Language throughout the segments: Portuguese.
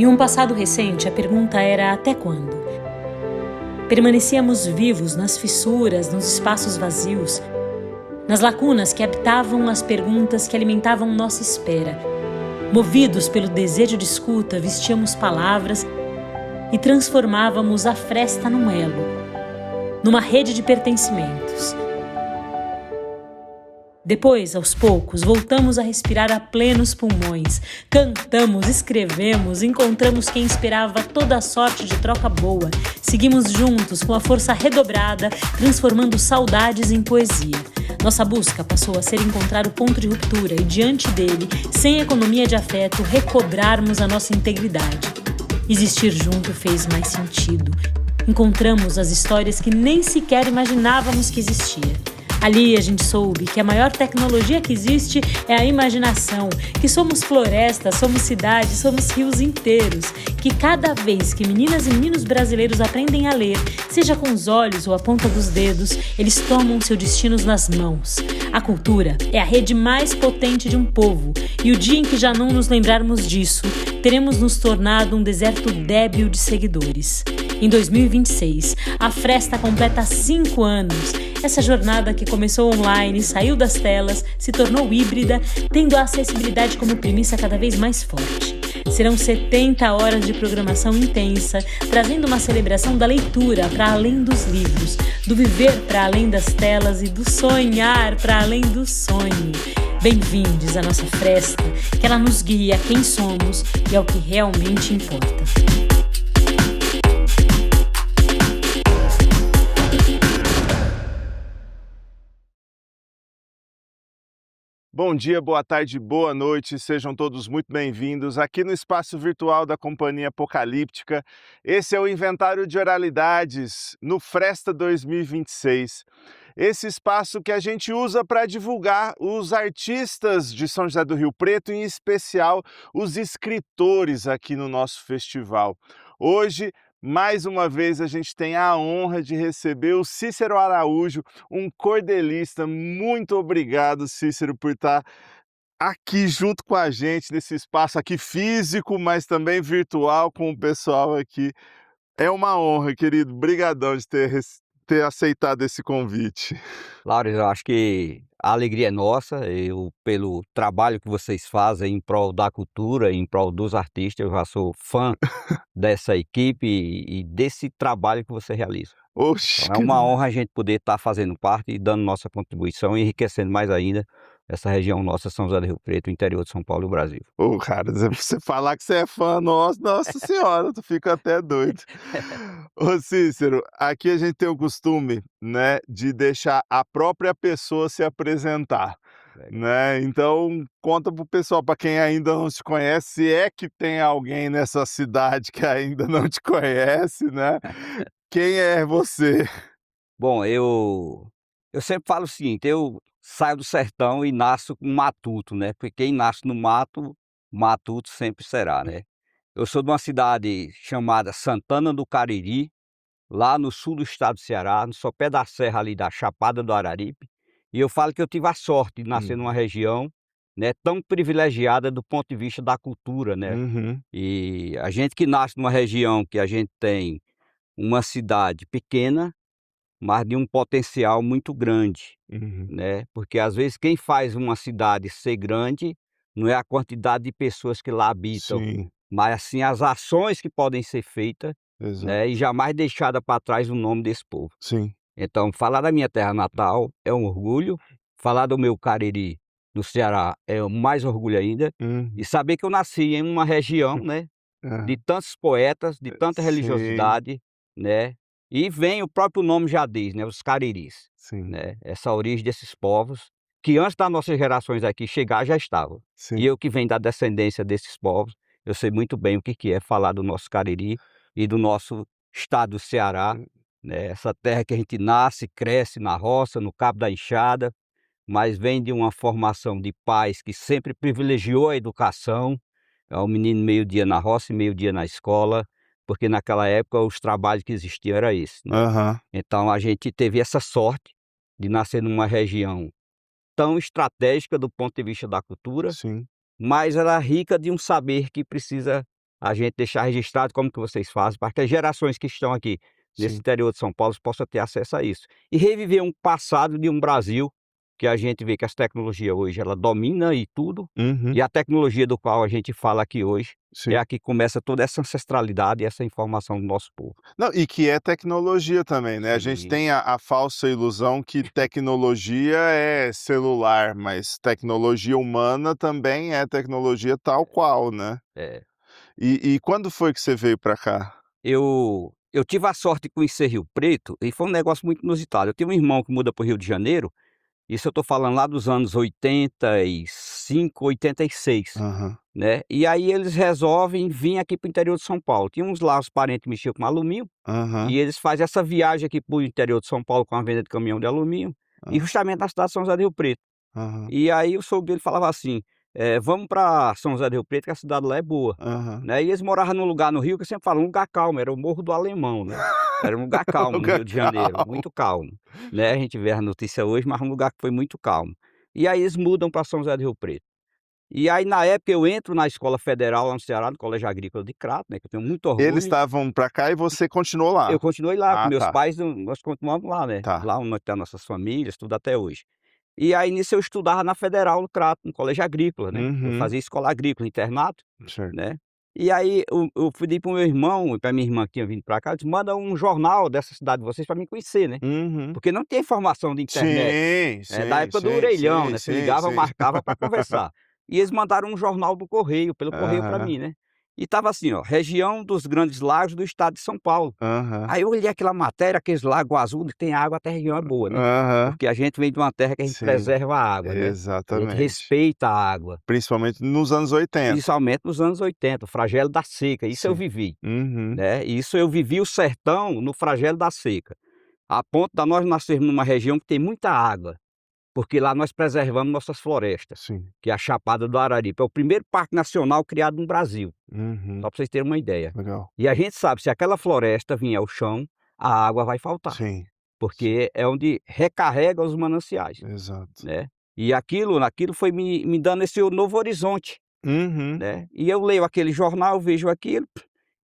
Em um passado recente, a pergunta era até quando? Permanecíamos vivos nas fissuras, nos espaços vazios, nas lacunas que habitavam as perguntas que alimentavam nossa espera. Movidos pelo desejo de escuta, vestíamos palavras e transformávamos a fresta num elo, numa rede de pertencimentos. Depois, aos poucos, voltamos a respirar a plenos pulmões. Cantamos, escrevemos, encontramos quem esperava toda a sorte de troca boa. Seguimos juntos, com a força redobrada, transformando saudades em poesia. Nossa busca passou a ser encontrar o ponto de ruptura e, diante dele, sem economia de afeto, recobrarmos a nossa integridade. Existir junto fez mais sentido. Encontramos as histórias que nem sequer imaginávamos que existia. Ali a gente soube que a maior tecnologia que existe é a imaginação, que somos florestas, somos cidades, somos rios inteiros, que cada vez que meninas e meninos brasileiros aprendem a ler, seja com os olhos ou a ponta dos dedos, eles tomam seus destinos nas mãos. A cultura é a rede mais potente de um povo, e o dia em que já não nos lembrarmos disso, teremos nos tornado um deserto débil de seguidores. Em 2026, a Fresta completa 5 anos. Essa jornada que começou online, saiu das telas, se tornou híbrida, tendo a acessibilidade como premissa cada vez mais forte. Serão 70 horas de programação intensa, trazendo uma celebração da leitura para além dos livros, do viver para além das telas e do sonhar para além do sonho. Bem-vindos à nossa Fresta, que ela nos guia a quem somos e ao que realmente importa. Bom dia, boa tarde, boa noite, sejam todos muito bem-vindos aqui no espaço virtual da Companhia Apocalíptica. Esse é o Inventário de Oralidades no Fresta 2026. Esse espaço que a gente usa para divulgar os artistas de São José do Rio Preto, em especial os escritores aqui no nosso festival. Hoje, mais uma vez, a gente tem a honra de receber o Cícero Araújo, um cordelista. Muito obrigado, Cícero, por estar aqui junto com a gente, nesse espaço aqui físico, mas também virtual, com o pessoal aqui. É uma honra, querido. Obrigadão de ter aceitado esse convite. Laura, eu acho que a alegria é nossa, pelo trabalho que vocês fazem em prol da cultura, em prol dos artistas, eu já sou fã dessa equipe e desse trabalho que você realiza. Oxe, Então, é uma honra a gente poder estar fazendo parte e dando nossa contribuição e enriquecendo mais ainda essa região nossa, São José do Rio Preto, o interior de São Paulo e o Brasil. Ô, cara, você falar que você é fã nosso, nossa senhora, tu fica até doido. Ô, Cícero, aqui a gente tem o costume, né, de deixar a própria pessoa se apresentar, né? Então, conta pro pessoal, para quem ainda não te conhece, se é que tem alguém nessa cidade que ainda não te conhece, né? Quem é você? Bom, eu sempre falo o seguinte, eu saio do sertão e nasço um matuto, né? Porque quem nasce no mato, matuto sempre será, né? Eu sou de uma cidade chamada Santana do Cariri, lá no sul do estado do Ceará, no sopé da serra ali da Chapada do Araripe, e eu falo que eu tive a sorte de nascer numa região, né, tão privilegiada do ponto de vista da cultura, né? Uhum, E a gente que nasce numa região que a gente tem uma cidade pequena, mas de um potencial muito grande, uhum. né? Porque às vezes quem faz uma cidade ser grande não é a quantidade de pessoas que lá habitam, Sim, mas assim as ações que podem ser feitas, exato. né? E jamais deixada para trás o nome desse povo. Sim. Então, falar da minha terra natal é um orgulho, falar do meu Cariri no Ceará é mais orgulho ainda, e Uhum. saber que eu nasci em uma região, né, de Aham. tantos poetas, de tanta Sim, religiosidade, né, e vem o próprio nome já diz, né, os cariris, sim, né, essa origem desses povos, que antes das nossas gerações aqui chegar já estavam. sim. E eu que venho da descendência desses povos, eu sei muito bem o que que é falar do nosso Cariri e do nosso estado do Ceará, né, essa terra que a gente nasce, cresce na roça, no Cabo da Enxada, mas vem de uma formação de pais que sempre privilegiou a educação, é o menino meio-dia na roça e meio-dia na escola, porque naquela época os trabalhos que existiam era esse, né. Aham, Então a gente teve essa sorte de nascer numa região tão estratégica do ponto de vista da cultura, sim. mas ela é rica de um saber que precisa a gente deixar registrado como que vocês fazem, para que as gerações que estão aqui nesse Sim. interior de São Paulo possam ter acesso a isso. E reviver um passado de um Brasil que a gente vê que as tecnologias hoje ela domina e tudo, Uhum. e a tecnologia do qual a gente fala aqui hoje Sim. é a que começa toda essa ancestralidade e essa informação do nosso povo. Não, e que é tecnologia também, né, a gente Sim. tem a falsa ilusão que tecnologia é celular, mas tecnologia humana também é tecnologia tal qual, né. É. E quando foi que você veio para cá? Eu tive a sorte de conhecer Rio Preto e foi um negócio muito inusitado. Eu tenho um irmão que muda para o Rio de Janeiro, isso eu estou falando lá dos anos 85, 86, Aham, né, e aí eles resolvem vir aqui para o interior de São Paulo. Tinha uns lá, os parentes mexiam com alumínio, aham, e eles fazem essa viagem aqui para o interior de São Paulo com a venda de caminhão de alumínio, e hã, justamente na cidade de São José do Rio Preto. aham, E aí o sogro dele falava assim: "Vamos para São José do Rio Preto que a cidade lá é boa", aham. né, e eles moravam num lugar no Rio que eu sempre falo, um lugar calmo, era o Morro do Alemão, né, era um lugar calmo no Lugar Rio de Janeiro, calmo. muito calmo, né, a gente vê a notícia hoje, mas um lugar que foi muito calmo. E aí eles mudam para São José do Rio Preto. E aí na época eu entro na escola federal lá no Ceará, no Colégio Agrícola de Crato, né, que eu tenho muito Eles orgulho. estavam para cá e você continuou Eu lá? continuei lá com Ah, meus tá, pais, nós continuamos lá, né, tá. lá onde tá nossas famílias, tudo até hoje. E aí nisso eu estudava na Federal no Crato, no colégio agrícola, né, eu Uhum, fazia escola agrícola, internato, certo. né. E aí eu pedi para o meu irmão e para minha irmã que tinha vindo para cá, eu disse: "Manda um jornal dessa cidade de vocês para mim conhecer, né", Uhum. porque não tinha informação de internet, Sim, da sim, época do sim, orelhão, sim, né, você sim, ligava, sim. marcava para conversar. E eles mandaram um jornal do correio, pelo correio para Aham, mim, né. E estava assim ó: "Região dos Grandes Lagos do estado de São Paulo". aham, Aí eu olhei aquela matéria, aqueles lago azul que tem água, até a região é boa, né. aham. Porque a gente vem de uma terra que a gente Sim, preserva a água, né. A gente exatamente. respeita a água, Principalmente nos anos 80. principalmente nos anos 80, o flagelo da seca, isso eu Sim. vivi, Uhum. né. Isso eu vivi o sertão no flagelo da seca, a ponto da nós nascermos numa região que tem muita água, porque lá nós preservamos nossas florestas, Sim. que é a Chapada do Araripe, é o primeiro parque nacional criado no Brasil, Uhum. só para vocês terem uma ideia. Legal. E a gente sabe, se aquela floresta vier ao chão, a água vai faltar. Sim, sim, Porque é onde recarrega os mananciais, exato. né. E aquilo foi me dando esse novo horizonte, Uhum. né. E eu leio aquele jornal, vejo aquilo,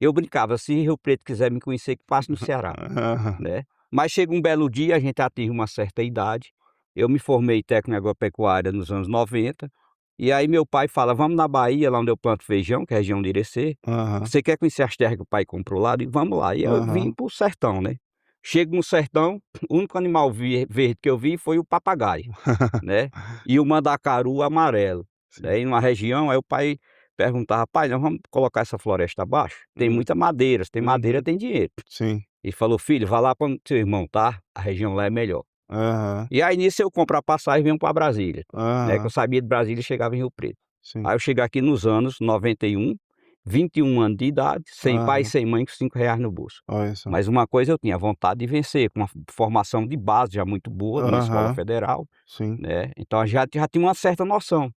eu brincava: "Se Rio Preto quiser me conhecer, que passe no Ceará", Aham. né. Mas chega um belo dia, a gente atinge uma certa idade, eu me formei técnico em agropecuária nos anos 90, e aí meu pai fala: "Vamos na Bahia, lá onde eu planto feijão, que é a região de Irecê, Aham. você quer conhecer as terras que o pai comprou lá?" Eu digo: "Vamos lá", e eu vim Aham. para o sertão, né. Chego no sertão, o único animal verde que eu vi foi o papagaio, né, e o mandacaru amarelo, Sim. né, em uma região, aí o pai perguntava: "Pai, nós vamos colocar essa floresta abaixo? Tem Hum. muita madeira, se tem madeira Uhum. tem dinheiro". Sim. Ele falou: "Filho, vá lá para o seu irmão, tá, a região lá é melhor". Aham. E aí nisso eu compro a passagem e venho para Brasília, né, que eu Aham. sabia de Brasília e chegava em Rio Preto. Sim. Aí eu cheguei aqui nos anos 91, 21 anos de idade, sem pai e Aham. sem mãe, com R$ 5 no bolso. Olha só. Mas uma coisa eu tinha, vontade de vencer, com uma formação de base já muito boa, numa escola Aham. federal, Sim. né, então já tinha uma certa noção.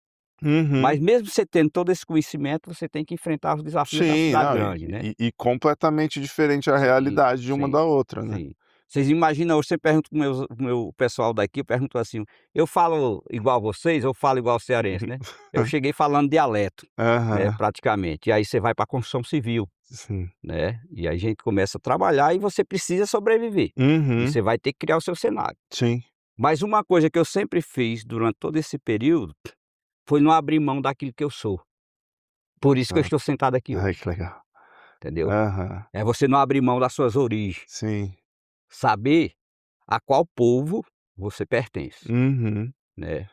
Mas Uhum. mesmo você tendo todo esse conhecimento, você tem que enfrentar os desafios da Sim, cidade não, grande, né. e completamente diferente a Sim, realidade de uma sim, da outra, né. sim. Vocês imaginam, eu sempre pergunto para o meu pessoal daqui, eu pergunto assim: "Eu falo igual vocês ou falo igual cearense, né?" Eu cheguei falando dialeto, né, Aham. praticamente. E aí você vai para a construção civil, Sim. né, e aí a gente começa a trabalhar e você precisa sobreviver, e Uhum. você vai ter que criar o seu cenário. Sim. Mas uma coisa que eu sempre fiz durante todo esse período, foi não abrir mão daquilo que eu sou. Por isso que eu Exato. estou sentado aqui Ai, hoje, que legal. entendeu? Aham. É você não abrir mão das suas origens, Sim. saber a qual povo você pertence, Uhum. né.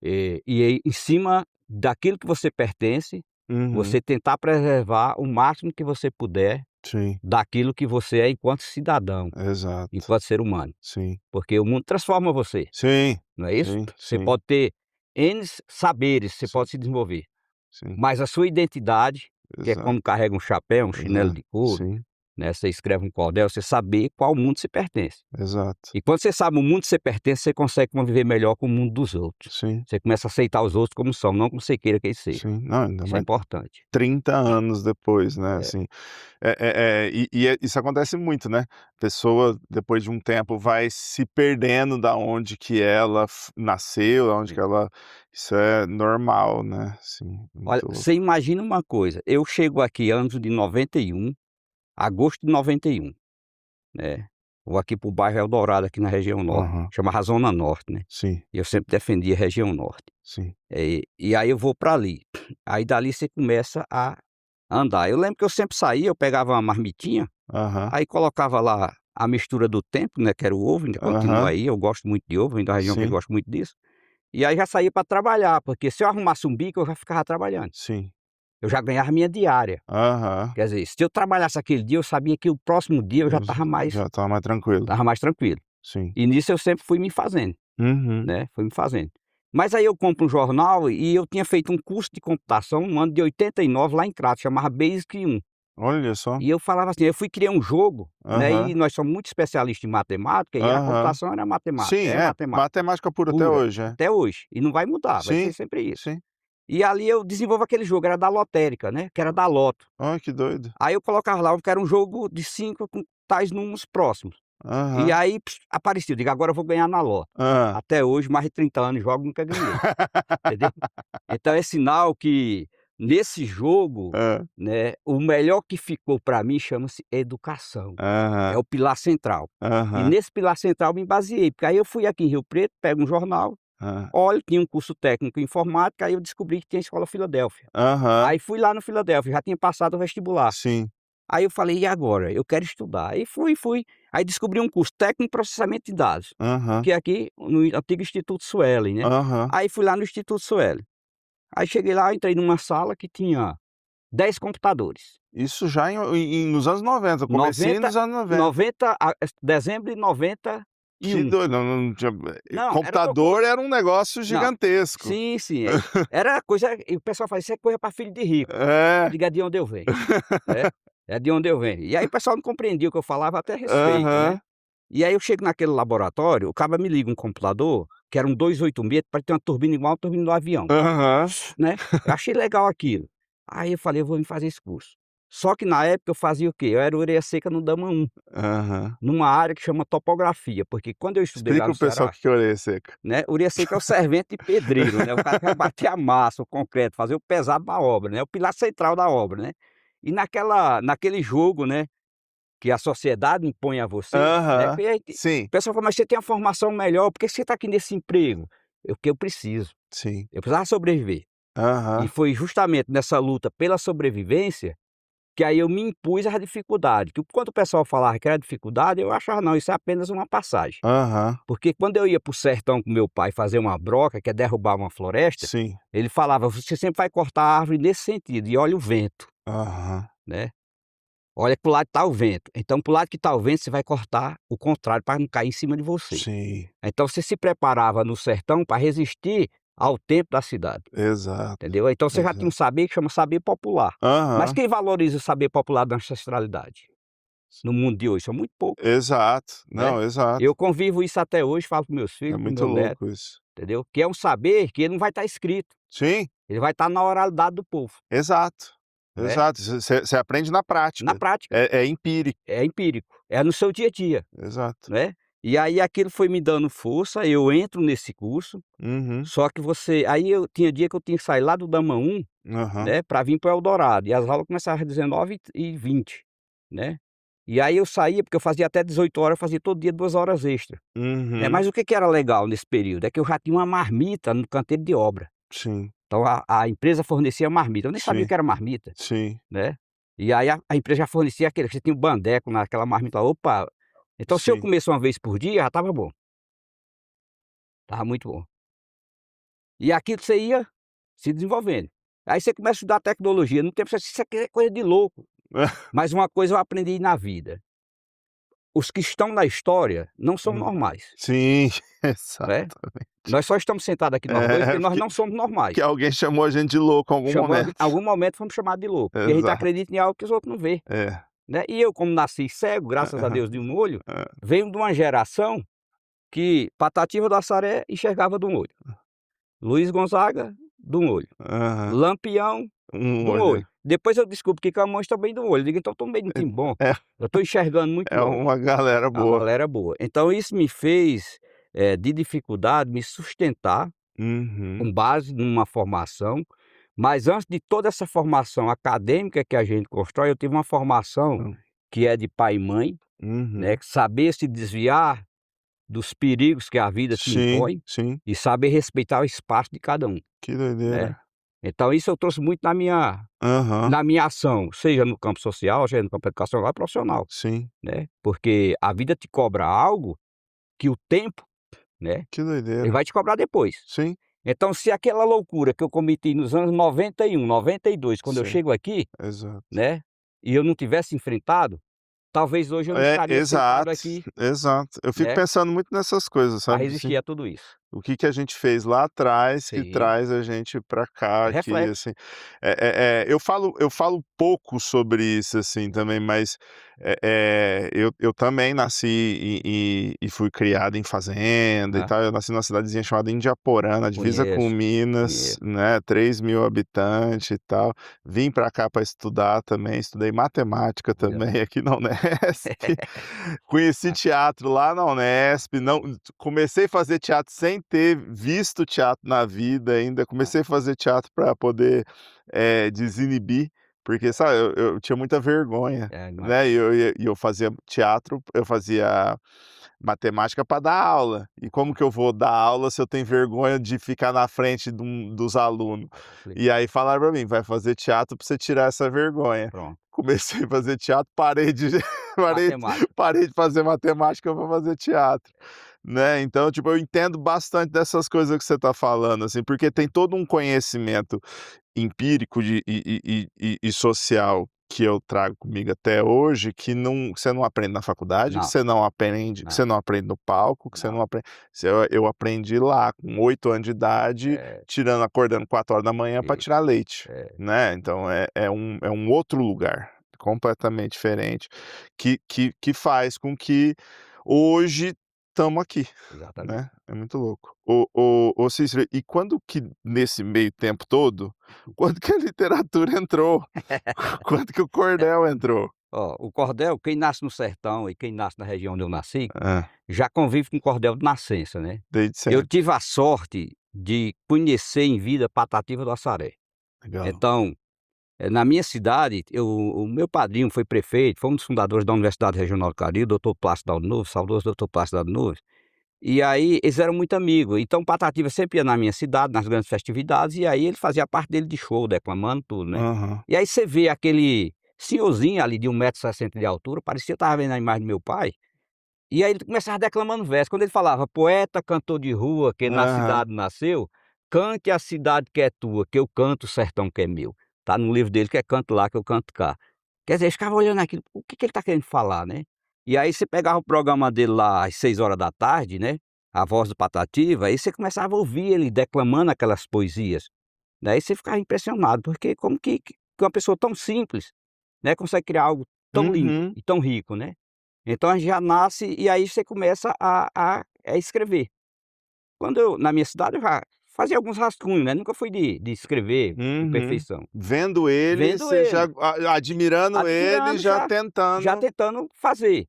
E aí em cima daquilo que você pertence, Uhum. você tentar preservar o máximo que você puder Sim. daquilo que você é enquanto cidadão, Exato. enquanto ser humano, Sim. porque o mundo transforma você, Sim. não é isso? Sim, Você sim, pode ter N saberes, você sim, pode se desenvolver, sim. mas a sua identidade, que é Exato, como carrega um chapéu, um chinelo exato. de couro, Sim. né, você escreve um cordel, você saber qual mundo você pertence. Exato. E quando você sabe o mundo que você pertence, você consegue conviver melhor com o mundo dos outros. Sim, Você começa a aceitar os outros como são, não como você queira que eles sejam. sim. Não, ainda Isso é mais importante. 30 anos depois, né, É. assim. Isso acontece muito, né, a pessoa depois de um tempo vai se perdendo da onde que ela nasceu, da onde que ela isso é normal, né, assim, Olha, muito louco. você imagina uma coisa, eu chego aqui anos de 91, agosto de 91, né, vou aqui para o bairro Eldorado, aqui na região norte, Aham. chama Zona Norte, né, Sim, e eu sempre defendi a região norte. sim. E aí eu vou para ali, aí dali você começa a andar. Eu lembro que eu sempre saía, eu pegava uma marmitinha, Aham, aí colocava lá a mistura do tempo, né, que era o ovo, ainda continua aham. aí, eu gosto muito de ovo, vim da região que eu Sim, gosto muito disso. E aí já saía para trabalhar, porque se eu arrumasse um bico, eu já ficava trabalhando. sim. Eu já ganhava minha diária. Aham. Quer dizer, se eu trabalhasse aquele dia, eu sabia que o próximo dia eu já Já estava mais tranquilo. estava mais tranquilo. Sim. E nisso eu sempre fui me fazendo, Uhum. né, fui me fazendo. Mas aí eu compro um jornal e eu tinha feito um curso de computação no ano de 89 lá em Crato, chamava Basic 1. Olha só. E eu falava assim, eu fui criar um jogo, né, Aham, e nós somos muito especialistas em matemática, e a aham. computação era matemática, Sim, é matemática matemática pura até pura, hoje, é. até hoje, e não vai mudar, vai ser Sim, sempre isso. sim. E ali eu desenvolvo aquele jogo, era da lotérica, né, que era da loto. Olha que doido. Aí eu colocava lá que era um jogo de 5 com tais números próximos. E Aham. aí aparecia, eu digo: "Agora eu vou ganhar na loto". Hã. Até hoje, mais de 30 anos jogo, nunca ganhei, entendeu? Então é sinal que nesse jogo, Hã. né, o melhor que ficou para mim chama-se educação, é Aham, o pilar central. E aham, nesse pilar central me baseei, porque aí eu fui aqui em Rio Preto, pego um jornal, hã. olho, tinha um curso técnico em informática, aí eu descobri que tinha a Escola Filadélfia. Aham. Aí fui lá no Filadélfia, já tinha passado o vestibular. Sim. Aí eu falei: "E agora? Eu quero estudar". Aí fui. Aí descobri um curso técnico em processamento de dados, Aham, que é aqui no antigo Instituto Suellen, né. aham. Aí fui lá no Instituto Suellen. Aí cheguei lá, entrei numa sala que tinha 10 computadores. Isso já nos anos 90, comecinho 90 dos anos 90. 90 dezembro de Que 91. doido, não tinha Não, era pouco. computador era um negócio Não. gigantesco. Sim, sim, era coisa e o pessoal fala: "Isso é coisa para filho de rico". Eu É. digo: "É de onde eu venho", né, é de onde eu venho. E aí o pessoal não compreendia o que eu falava, até respeito, né. Aham. E aí eu chego naquele laboratório, o cara me liga um computador, que era um 286, para ter uma turbina igual a turbina do avião, Aham. né. Eu achei legal aquilo. Aí eu falei: "Eu vou me fazer esse curso". Só que na época eu fazia o quê? Eu era orelha seca no Dama 1, Aham. numa área que chama topografia, porque quando eu estudei lá Explica no pro pessoal o Ceará, que que é orelha seca. né, orelha seca é o servente de pedreiro, né, o cara que vai bater a massa, o concreto, fazer o pesado da obra, né, o pilar central da obra, né. E naquele jogo, né, que a sociedade impõe a você, né, Aham. e aí Sim, o pessoal fala: "Mas você tem uma formação melhor, por que você está aqui nesse emprego?" Porque eu preciso, sim. eu precisava sobreviver. E Aham. foi justamente nessa luta pela sobrevivência, que aí eu me impus à dificuldade, que quando o pessoal falava que era dificuldade, eu achava: "Não, isso é apenas uma passagem". Aham. Porque quando eu ia para o sertão com meu pai fazer uma broca, que é derrubar uma floresta, Sim. ele falava: "Você sempre vai cortar a árvore nesse sentido, e olha o vento, Aham. né, olha para o lado que está o vento. Então para o lado que está o vento, você vai cortar o contrário para não cair em cima de você". Sim. Então você se preparava no sertão para resistir ao tempo da cidade, Exato, entendeu? Então você já tinha um exato. saber que chama saber popular. Mas Aham. quem valoriza o saber popular da ancestralidade? No mundo de hoje são muito poucos, Exato. né. Não, exato. Eu convivo isso até hoje, falo para meus É filhos, para o muito meu neto, louco isso. entendeu? Que é um saber que ele não vai estar escrito, Sim, ele vai estar na oralidade do povo, exato. né, Exato. Você aprende na na prática. prática, É empírico. é empírico, é no seu dia a dia, Exato. né. E aí aquilo foi me dando força, eu entro nesse curso, Uhum. só que aí eu tinha dia que eu tinha que sair lá do Dama 1, Aham. né, para vir para o Eldorado, e as aulas começavam às 19h20, né. E aí eu saía, porque eu fazia até 18 horas, eu fazia todo dia 2 horas extra, né. Uhum. Mas o que que era legal nesse período, é que eu já tinha uma marmita no canteiro de obra. Sim, Então a empresa fornecia marmita, eu nem sabia o sim, que era marmita, sim, né. E aí a empresa já fornecia aquele que você tinha um bandeco naquela marmita, opa, então se eu sim. comesse uma vez por dia já estava bom, estava muito bom. E aquilo você ia se desenvolvendo. Aí você começa a estudar tecnologia, no tempo você isso aqui é coisa de louco, mas uma coisa eu aprendi na vida, os que estão na história não são Hum. normais, Sim, né. exatamente. Nós só estamos sentados aqui nós 2 É, porque nós não somos porque normais. alguém chamou a gente de louco em algum Chamou momento. algum momento fomos chamados de louco, porque a gente Exato. acredita em algo que os outros não vê, É, né. E eu, como nasci cego, graças a Aham. Deus, de um olho, Hã. venho de uma geração que Patativa do Assaré enxergava de um olho, Luiz Gonzaga, de um olho, Aham. Lampião, Um de um olho. olho. Depois eu descubro que Camões também de um olho. Eu digo: "Então estou bem no time bom, É eu estou enxergando muito é longe". uma galera É uma boa. galera boa. Então isso me fez, de dificuldade, me sustentar Uhum. com base numa formação, mas antes de toda essa formação acadêmica que a gente constrói, eu tive uma formação Hã. que é de pai e mãe, né, Uhum. que saber se desviar dos perigos que a vida te Sim, impõe sim. e saber respeitar o espaço de cada um, Que né. doideira. Então isso eu trouxe muito Aham. na minha ação, seja no campo social, seja no campo educacional e profissional, Sim. né, porque a vida te cobra algo que o tempo, né, Que ele doideira. vai te cobrar depois. Sim. Então se aquela loucura que eu cometi nos anos 91, 92, quando eu Sim. chego aqui, Exato. né, e eu não tivesse enfrentado, talvez hoje eu não É, estaria sentado exato, aqui, exato. Eu fico né, pensando muito nessas coisas, para sabe, assim. resistir a tudo isso. O que que a gente fez lá atrás que Sim, traz a gente pra cá é aqui, reflexo. assim. Eu falo pouco sobre isso, assim, também, mas, eu também nasci e fui criado em fazenda e Aham, tal. Eu nasci numa cidadezinha chamada Indiaporã, na divisa com conheço, Minas, conheço. né, 3.000 habitantes e tal. Vim pra cá pra estudar também, estudei matemática Olha também só. aqui na Unesp. Conheci teatro lá na Unesp, não comecei a fazer teatro sem ter visto teatro na vida ainda, Ah, comecei a fazer teatro para poder, desinibir, porque sabe, eu tinha muita vergonha, né, imagino. e eu fazia teatro, eu fazia matemática para dar aula, e como que eu vou dar aula se eu tenho vergonha de ficar na frente dos alunos? É complicado. E aí falaram para mim: "Vai fazer teatro para você tirar essa vergonha". Pronto, Comecei a fazer teatro, parei de parei matemática. parei de fazer matemática para fazer teatro, né. Então, tipo, eu entendo bastante dessas coisas que você está falando, assim, porque tem todo um conhecimento empírico de e social que eu trago comigo até hoje, que você não aprende na faculdade, Não, que não, você não aprende no palco, que você não não. aprende, eu aprendi lá com 8 anos de idade, É, acordando 4 horas da manhã para isso, tirar leite, é, né. Então é um outro lugar, completamente diferente, que faz com que hoje estamos aqui, exatamente. né. É muito louco. Ô Cícero, e quando que nesse meio tempo todo, quando que a literatura entrou? Quando que o cordel entrou? Ó, o cordel, quem nasce no sertão e quem nasce na região onde eu nasci, Hã, já convive com cordel de nascença, né. desde Eu sempre. tive a sorte de conhecer em vida Patativa do Assaré. Legal. Então, na minha cidade, o meu padrinho foi prefeito, foi um dos fundadores da Universidade Regional do Cariri, doutor Plácido Alnovo, saudoso doutor Plácido Alnovo, e aí eles eram muito amigos, então Patativa sempre ia na minha cidade, nas grandes festividades, e aí ele fazia parte dele de show, declamando tudo, né. Aham. E aí você vê aquele senhorzinho ali de 1,60 m de altura, parecia eu estava vendo a imagem do meu pai, e aí ele começava declamando verso, quando ele falava: "Poeta, cantor de rua, que na Aham. cidade nasceu, cante a cidade que é tua, que eu canto o sertão que é meu". Tá no livro dele que é Canto Lá que eu canto cá. Quer dizer, eu ficava olhando aquilo, o que que ele tá querendo falar, né. E aí você pegava o programa dele lá às 6 horas da tarde, né, A Voz do Patativa, aí você começava a ouvir ele declamando aquelas poesias, daí você ficava impressionado, porque como que uma pessoa tão simples, né, consegue criar algo tão lindo Uhum. e tão rico, né. Então a gente já nasce e aí você começa a escrever. Quando eu na minha cidade eu já fazia alguns rascunhos, né, nunca fui de escrever com Uhum. perfeição. Vendo ele, Vendo você já ele, admirando ele, admirando, já já tentando. tentando fazer.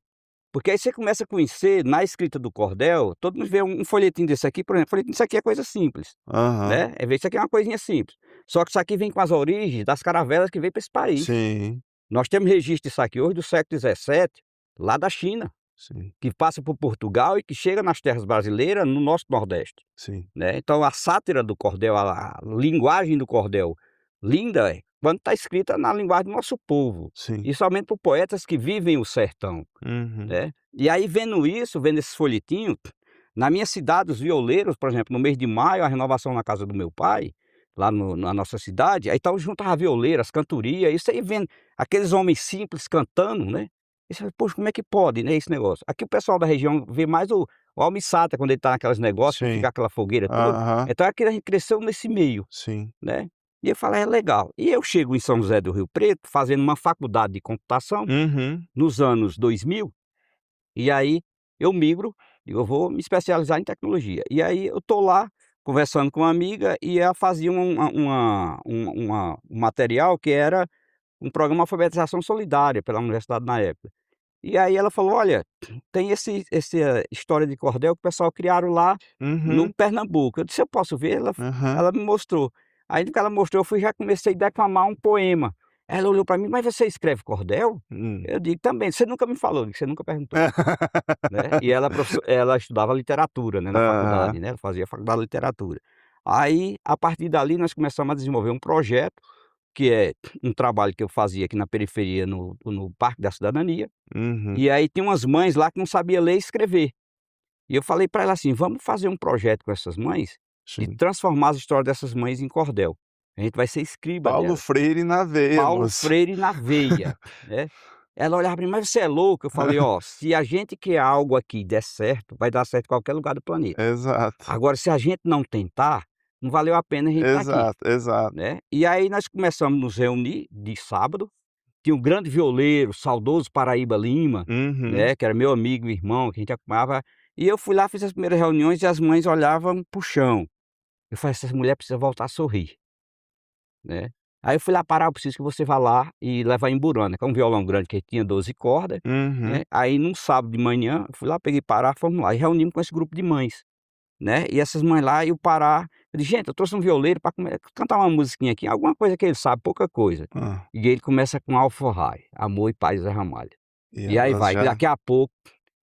Porque aí você começa a conhecer, na escrita do cordel, todo mundo vê um folhetim desse aqui, por exemplo, folhetim disso aqui é coisa simples, Aham. né, vê isso aqui é uma coisinha simples. Só que isso aqui vem com as origens das caravelas que veio para esse país. Sim, Nós temos registro disso aqui hoje do século XVII, lá da China, sim, que passa por Portugal e que chega nas terras brasileiras, no nosso Nordeste, sim. né. Então a sátira do cordel, a linguagem do cordel linda, quando está escrita na linguagem do nosso povo, Sim. e somente por poetas que vivem o sertão, Uhum. né. E aí vendo isso, vendo esses folhetinhos, na minha cidade os violeiros, por exemplo, no mês de maio, a renovação na casa do meu pai, lá na nossa cidade, aí então juntava violeiras, cantoria, isso aí vendo aqueles homens simples cantando, né. E você fala: "Poxa, como é que pode, né, esse negócio?". Aqui o pessoal da região vê mais o almiçata quando ele está naqueles negócios que Sim. fica aquela fogueira toda, Aham. então aqui a gente cresceu nesse meio, Sim. né. E eu falei: "É legal". E eu chego em São José do Rio Preto fazendo uma faculdade de computação Uhum. nos anos 2000, e aí eu migro, digo: "Eu vou me especializar em tecnologia". E aí eu tô lá conversando com uma amiga e ela fazia um material que era um programa de alfabetização solidária pela universidade na época. E aí ela falou: "Olha, tem esse história de cordel que o pessoal criaram lá no Uhum. Pernambuco". Eu disse: "Eu posso ver?". Aham. Ela me mostrou. Aí no que ela mostrou, eu fui já comecei a declamar um poema. Ela olhou para mim: "Mas você escreve cordel?". Hum. Eu digo: "Também". "Você nunca me falou", eu digo: "Você nunca perguntou", né. E ela estudava literatura, né, na Aham. faculdade, né, ela fazia faculdade de literatura. Aí, a partir dali, nós começamos a desenvolver um projeto, que é um trabalho que eu fazia aqui na periferia, no Parque da Cidadania, Uhum. e aí tem umas mães lá que não sabia ler e escrever. E eu falei para ela assim: "Vamos fazer um projeto com essas mães, de Sim. transformar as histórias dessas mães em cordel. A gente vai ser escriba Paulo delas". Freire na veia, Paulo moço. Freire na veia, né. Ela olhava para mim: "Mas você é louco?". Eu falei: "Ó, se a gente quer algo aqui e der certo, vai dar certo em qualquer lugar do planeta. Exato. Agora se a gente não tentar, não valeu a pena a gente estar aqui", Exato, exato. né. E aí nós começamos a nos reunir de sábado, tinha um grande violeiro, saudoso Paraíba Lima, Uhum. né, que era meu amigo e irmão, que a gente acompanhava, e eu fui lá, fiz as primeiras reuniões e as mães olhavam para o chão. Eu falei: "Essas mulher precisa voltar a sorrir", né. Aí eu fui lá parar: "Eu preciso que você vá lá e leva a Imburana", que é um violão grande que tinha 12 cordas, né. Uhum. Aí num sábado de manhã, eu fui lá, peguei Pará, fomos lá e reunimos com esse grupo de mães, né. E essas mães lá e o Pará, eu disse: "Gente, eu trouxe um violeiro para cantar uma musiquinha aqui", alguma coisa que ele sabe, pouca coisa. Hã. E ele começa com Alforrai, Amor e Paz Zé Ramalho. E E aí elas vai, que já daqui a pouco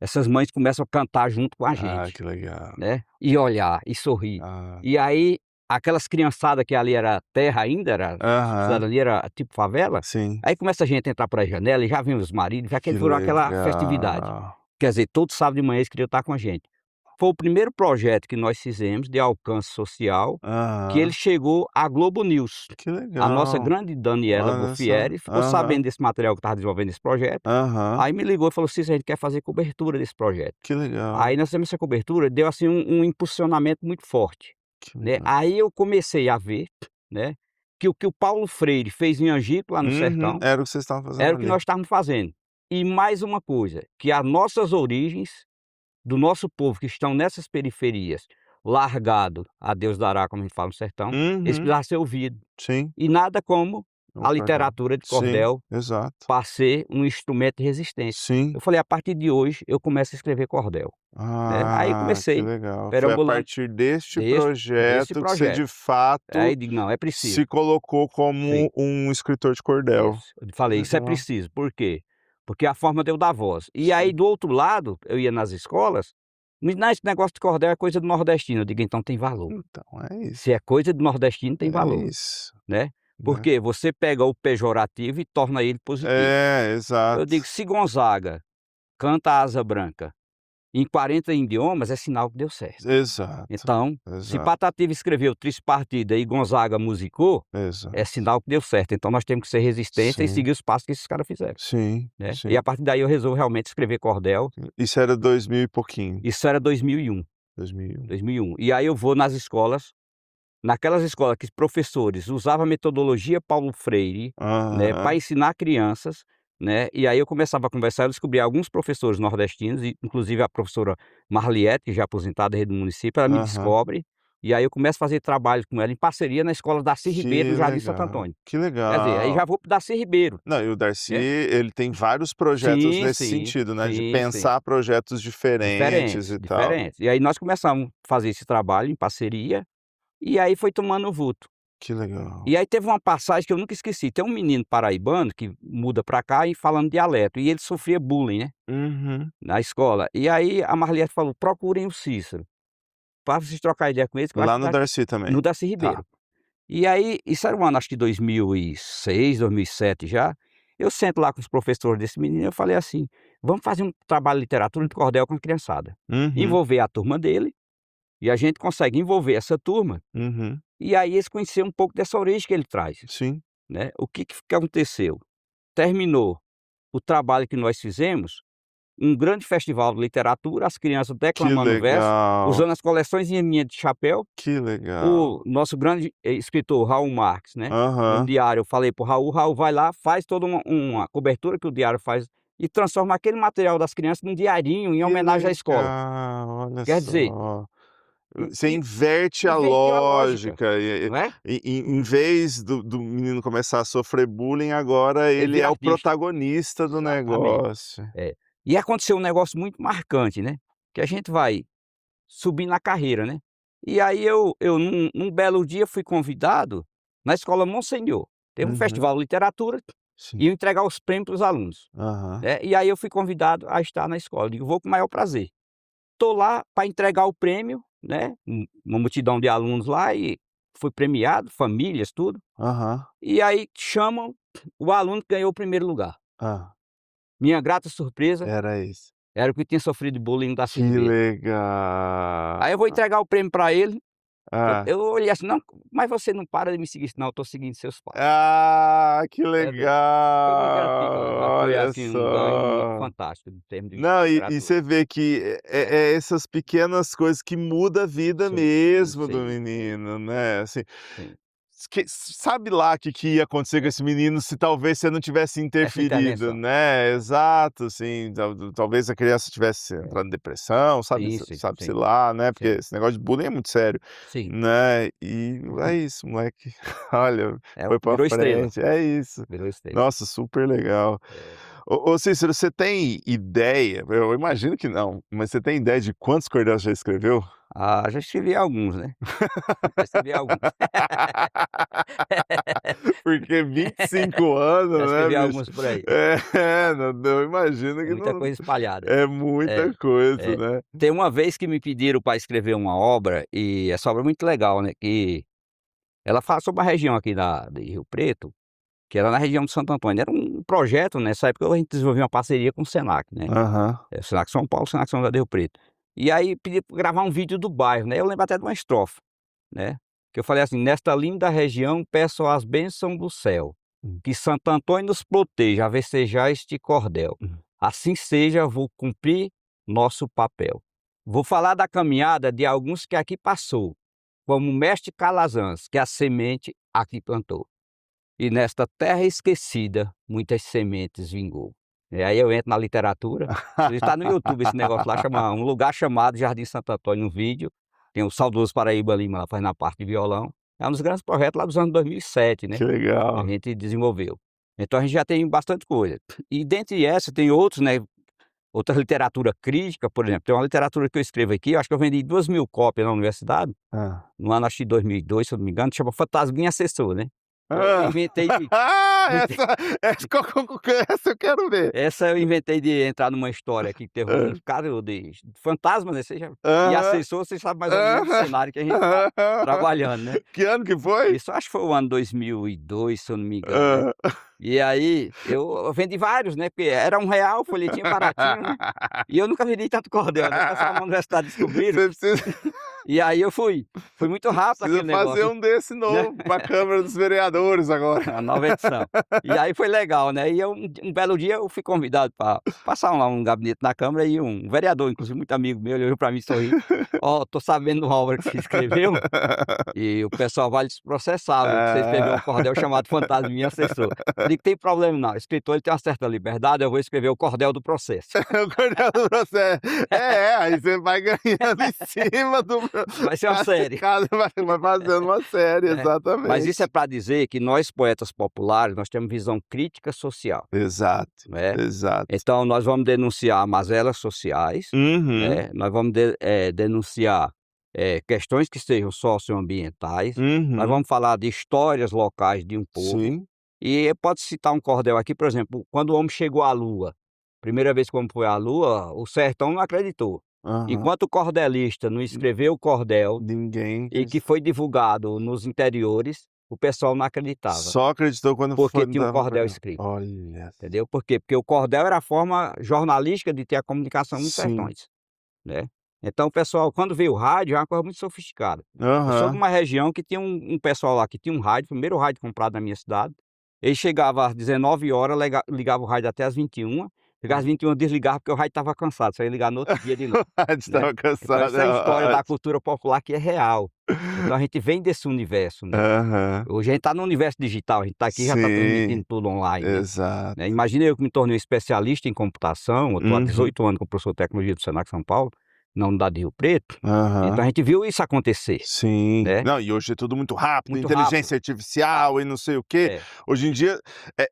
essas mães começam a cantar junto com a ah, gente, que legal. né, e olhar, e sorrir. Ah. E aí, aquelas criançada que ali era terra ainda, era Aham. ali era tipo favela, Sim. aí começa a gente a entrar pela janela e já vem os maridos, já que Que virou aquela festividade. legal. Quer dizer, todo sábado de manhã eles queriam estar com a gente. Foi o primeiro projeto que nós fizemos de alcance social, que ele Aham. chegou à Globo News. Que A nossa legal. grande Daniela Olha só. Goffieri ficou Aham. sabendo desse material que eu estava desenvolvendo esse projeto, Aham. aí me ligou e falou: "Cícero, a gente quer fazer cobertura desse projeto". Que legal. Aí nós fizemos essa cobertura, deu assim um impulsionamento muito forte, Que né. legal. Aí eu comecei a ver, né, que o Paulo Freire fez em Angico, lá no Uhum. sertão, Era o que vocês estavam fazendo era o que ali. nós estávamos fazendo. E mais uma coisa, que as nossas origens, do nosso povo que estão nessas periferias, largado, a Deus dará, como a gente fala no sertão, eles Uhum. precisavam ser ouvidos. Sim. E nada como O a cordel. literatura de Sim, cordel exato. para ser um instrumento de resistência. Sim. Eu falei: "A partir de hoje eu começo a escrever cordel", né. Aí Ah, que comecei, legal. Foi a perambulando partir deste desse projeto que você projeto. de Aí fato digo: "Não, é preciso". se colocou Sim, como um escritor de cordel. isso. Eu Que falei: "Isso é legal. preciso". Por quê? Porque é a forma de eu dar voz. E aí Sim. do outro lado, eu ia nas escolas, "Mas não, esse negócio de cordel é coisa do nordestino". Eu digo: "Então tem valor. Então, é Se isso. é coisa do nordestino tem É valor", isso, né. né. Porque você pega o pejorativo e torna ele positivo. É, Eu exato. digo: "Se Gonzaga canta Asa Branca em 40 idiomas, é sinal que deu certo". Exato, Então, se exato, Patativa escreveu Tríplice Partida e Gonzaga musicou, é exato. sinal que deu certo. Então nós temos que ser resistência e Sim, seguir os passos que esses caras fizeram, sim, né. E sim. a partir daí eu resolvo realmente escrever cordel. Isso era 2000 e pouquinho, Isso era 2001, 2001. 2001. E aí eu vou nas escolas, naquelas escolas que os professores usavam a metodologia Paulo Freire, né, para Aham, ensinar crianças, né, e aí eu começava a conversar, eu descobri alguns professores nordestinos, e inclusive a professora Marliette, que já é aposentada, rede do município, ela me aham. descobre, e aí eu começo a fazer trabalho com ela em parceria na escola Darcy Ribeiro, Que no Jardim Santo legal, Antônio. que Quer dizer, aí legal. já vou para o Darcy Ribeiro, Não, e o Darcy, né. ele tem vários projetos Sim, nesse sim, sentido, né, de sim, sim. pensar projetos diferentes Diferentes, e tal. diferentes. E aí nós começamos a fazer esse trabalho em parceria, e aí foi tomando vulto. Que legal. E aí teve uma passagem que eu nunca esqueci, tem um menino paraibano que muda pra cá e falando dialeto, e ele sofria bullying, né, Uhum. na escola. E aí a Marliette falou: "Procurem o Cícero, para vocês trocar ideia com eles, que eu acho Lá que no vai", Darcy também? no Darcy Tá. Ribeiro. E aí, isso era um ano acho que 2006, 2007 já, eu sento lá com os professores desse menino e eu falei assim: "Vamos fazer um trabalho de literatura de cordel com a criançada". Uhum, Envolver a turma dele, e a gente consegue envolver essa turma, uhum. e aí eles conheceram um pouco dessa origem que ele traz, Sim. né. O que que aconteceu? Terminou o trabalho que nós fizemos, um grande festival de literatura, as crianças Que declamando verso, legal, usando as coleções minha de chapéu. que legal. O nosso grande escritor, Raul Marques, né, num Aham. diário, eu falei para o Raul vai lá, faz toda uma cobertura que o diário faz e transforma aquele material das crianças num diarinho em Que homenagem à escola. legal, olha Quer dizer, só. e Você e inverte a inverteu a lógica, lógica, não é? em vez do menino começar a sofrer bullying, agora Ele ele é vira o artista. protagonista do Exatamente. negócio. É. E aconteceu um negócio muito marcante, né, que a gente vai subir na carreira, né. E aí eu num belo dia fui convidado na escola Monsenhor, teve um Uhum, festival de literatura, sim. iam entregar os prêmios para os alunos, Aham. né, e aí eu fui convidado a estar na escola, eu digo: "Vou com o maior prazer". Tô lá para entregar o prêmio, né, uma multidão de alunos lá e fui premiado, famílias, tudo, Aham. e aí chamam o aluno que ganhou o primeiro lugar. Hã. Minha grata surpresa, Era isso. era o que tinha sofrido bullying da Que Silveira. legal. Aí eu vou entregar o prêmio para ele. Eu Hã. eu olhei assim: "Não, mas você não para de me seguir", "Não, eu tô seguindo seus passos". Ah, que É doido. Foi muito gratificante, mas legal, foi, olha assim, um ganho só. fantástico em termos de Não, e literatura. você vê que É, é essas pequenas coisas que muda a vida eu mesmo do sei, menino, né, assim, sim. sabe lá o que que ia acontecer com esse menino se talvez você não tivesse Essa interferido, intervenção. né, É, exato, assim, talvez a criança tivesse é. entrado em depressão, Sim, sim, sabe-se sim, lá, né, porque sim, esse negócio de bullying é muito sério, sim. né, e é isso, moleque, olha, É, foi pra virou estrela, frente, é isso. virou estrela. Nossa, super legal. É. Ô Cícero, você tem ideia, eu imagino que não, mas você tem ideia de quantos cordéis já escreveu? Ah, já escrevi alguns, né, já escrevi alguns. Porque 25 anos, Já né, escrevi bicho? alguns por aí. Não, eu imagino É que muita não coisa espalhada. é muita É, coisa, é. né? Tem uma vez que me pediram para escrever uma obra, e essa obra é muito legal, né, que ela fala sobre a região aqui de Rio Preto, que era na região de Santo Antônio. Era um projeto, nessa época a gente desenvolveu uma parceria com o Senac, né, Aham. Senac São Paulo, Senac São José do Rio Preto. E aí pediram pra gravar um vídeo do bairro, né, eu lembro até de uma estrofe, né, que eu falei assim: "Nesta linda região peço as bênçãos do céu, Hum, que Santo Antônio nos proteja a vestejar este cordel. hum. Assim seja, vou cumprir nosso papel. Vou falar da caminhada de alguns que aqui passou, como o mestre Calazans, que a semente aqui plantou. E nesta terra esquecida, muitas sementes vingou". E aí eu entro na literatura, está no YouTube esse negócio lá, chama Um Lugar Chamado Jardim Santo Antônio, no vídeo, tem o saudoso Paraíba Lima lá fazendo a parte de violão, é um dos grandes projetos lá dos anos 2007, né, Que que a legal. gente desenvolveu. Então a gente já tem bastante coisa. E dentre essas tem outros, né, outra literatura crítica, por exemplo, tem uma literatura que eu escrevo aqui, eu acho que eu vendi 2.000 cópias na universidade, Hã. no ano acho que 2002, se eu não me engano, chama Fantasminha Assessor, né. Eu Hã. inventei de Essa essa eu quero ver. Essa eu inventei de entrar numa história aqui que teve Hã. uns caras de fantasmas, né, você já e Aham. assessor, você sabe mais ou menos o Aham. cenário que a gente tá trabalhando, né. Que ano que foi? Isso acho que foi o ano 2002, se eu não me engano, né. Hã. E aí eu vendi vários, né, porque era R$ 1, folhetinho baratinho, né, e eu nunca vendi tanto cordel, né, o pessoal na universidade descobriram, Você precisa e aí eu fui muito rápido precisa aquele fazer negócio, um desse né. novo pra Câmara dos Vereadores agora. A nova edição. E aí foi legal, né, e eu um belo dia eu fui convidado para passar lá um gabinete na Câmara e um vereador, inclusive muito amigo meu, ele olhou para mim e sorriu: "Ó, tô sabendo de uma obra que você escreveu, e o pessoal vai lhes processar, viu, que você escreveu um Ah. cordel chamado Fantasminha Assessor". Eu digo: "Tem problema não, o escritor ele tem uma certa liberdade, eu vou escrever o cordel do processo". O cordel do processo. Aí você vai ganhando em cima do Vai ser uma série. vai fazendo uma série, É. Mas isso é exatamente. para dizer que nós poetas populares, nós temos visão crítica social, Exato, né. exato. Então nós vamos denunciar mazelas sociais, Uhum, né, nós vamos denunciar, questões que sejam socioambientais, nós uhum. vamos falar de histórias locais de um povo, Sim, e pode citar um cordel aqui, por exemplo, quando o homem chegou à lua, primeira vez que o homem foi à lua, o sertão não acreditou. aham. Enquanto o cordelista não escreveu o cordel, Ninguém e que acredita. foi divulgado nos interiores, o pessoal não acreditava, Só acreditou quando porque foi tinha um dar o cordel cordel. escrito, Olha. entendeu? Por quê? Porque o cordel era a forma jornalística de ter a comunicação nos Sim. sertões, né. Então o pessoal quando veio o rádio é uma coisa muito sofisticada. Eu sou de Aham. uma região que tinha um pessoal lá que tinha um rádio, primeiro rádio comprado na minha cidade, ele chegava às 19 horas, ligava o rádio até às 21h, Chegava às 21 desligava porque o rádio estava cansado, só ia ligar no outro dia de novo. Estava Então cansado, essa é a história da ótimo. cultura popular que é real. Então a gente vem desse universo, né. Aham. Hoje a gente está no universo digital, a gente está aqui já está transmitindo Sim, tudo online, né. exato. Imagina eu que me tornei um especialista em computação, eu estou há Uhum. 18 anos como professor de tecnologia do Senac São Paulo, na unidade de Rio Preto, Aham. então a gente viu isso acontecer, Sim. né. Não, e hoje é tudo muito rápido, Muito inteligência rápido. artificial e não sei o quê. É. Hoje em dia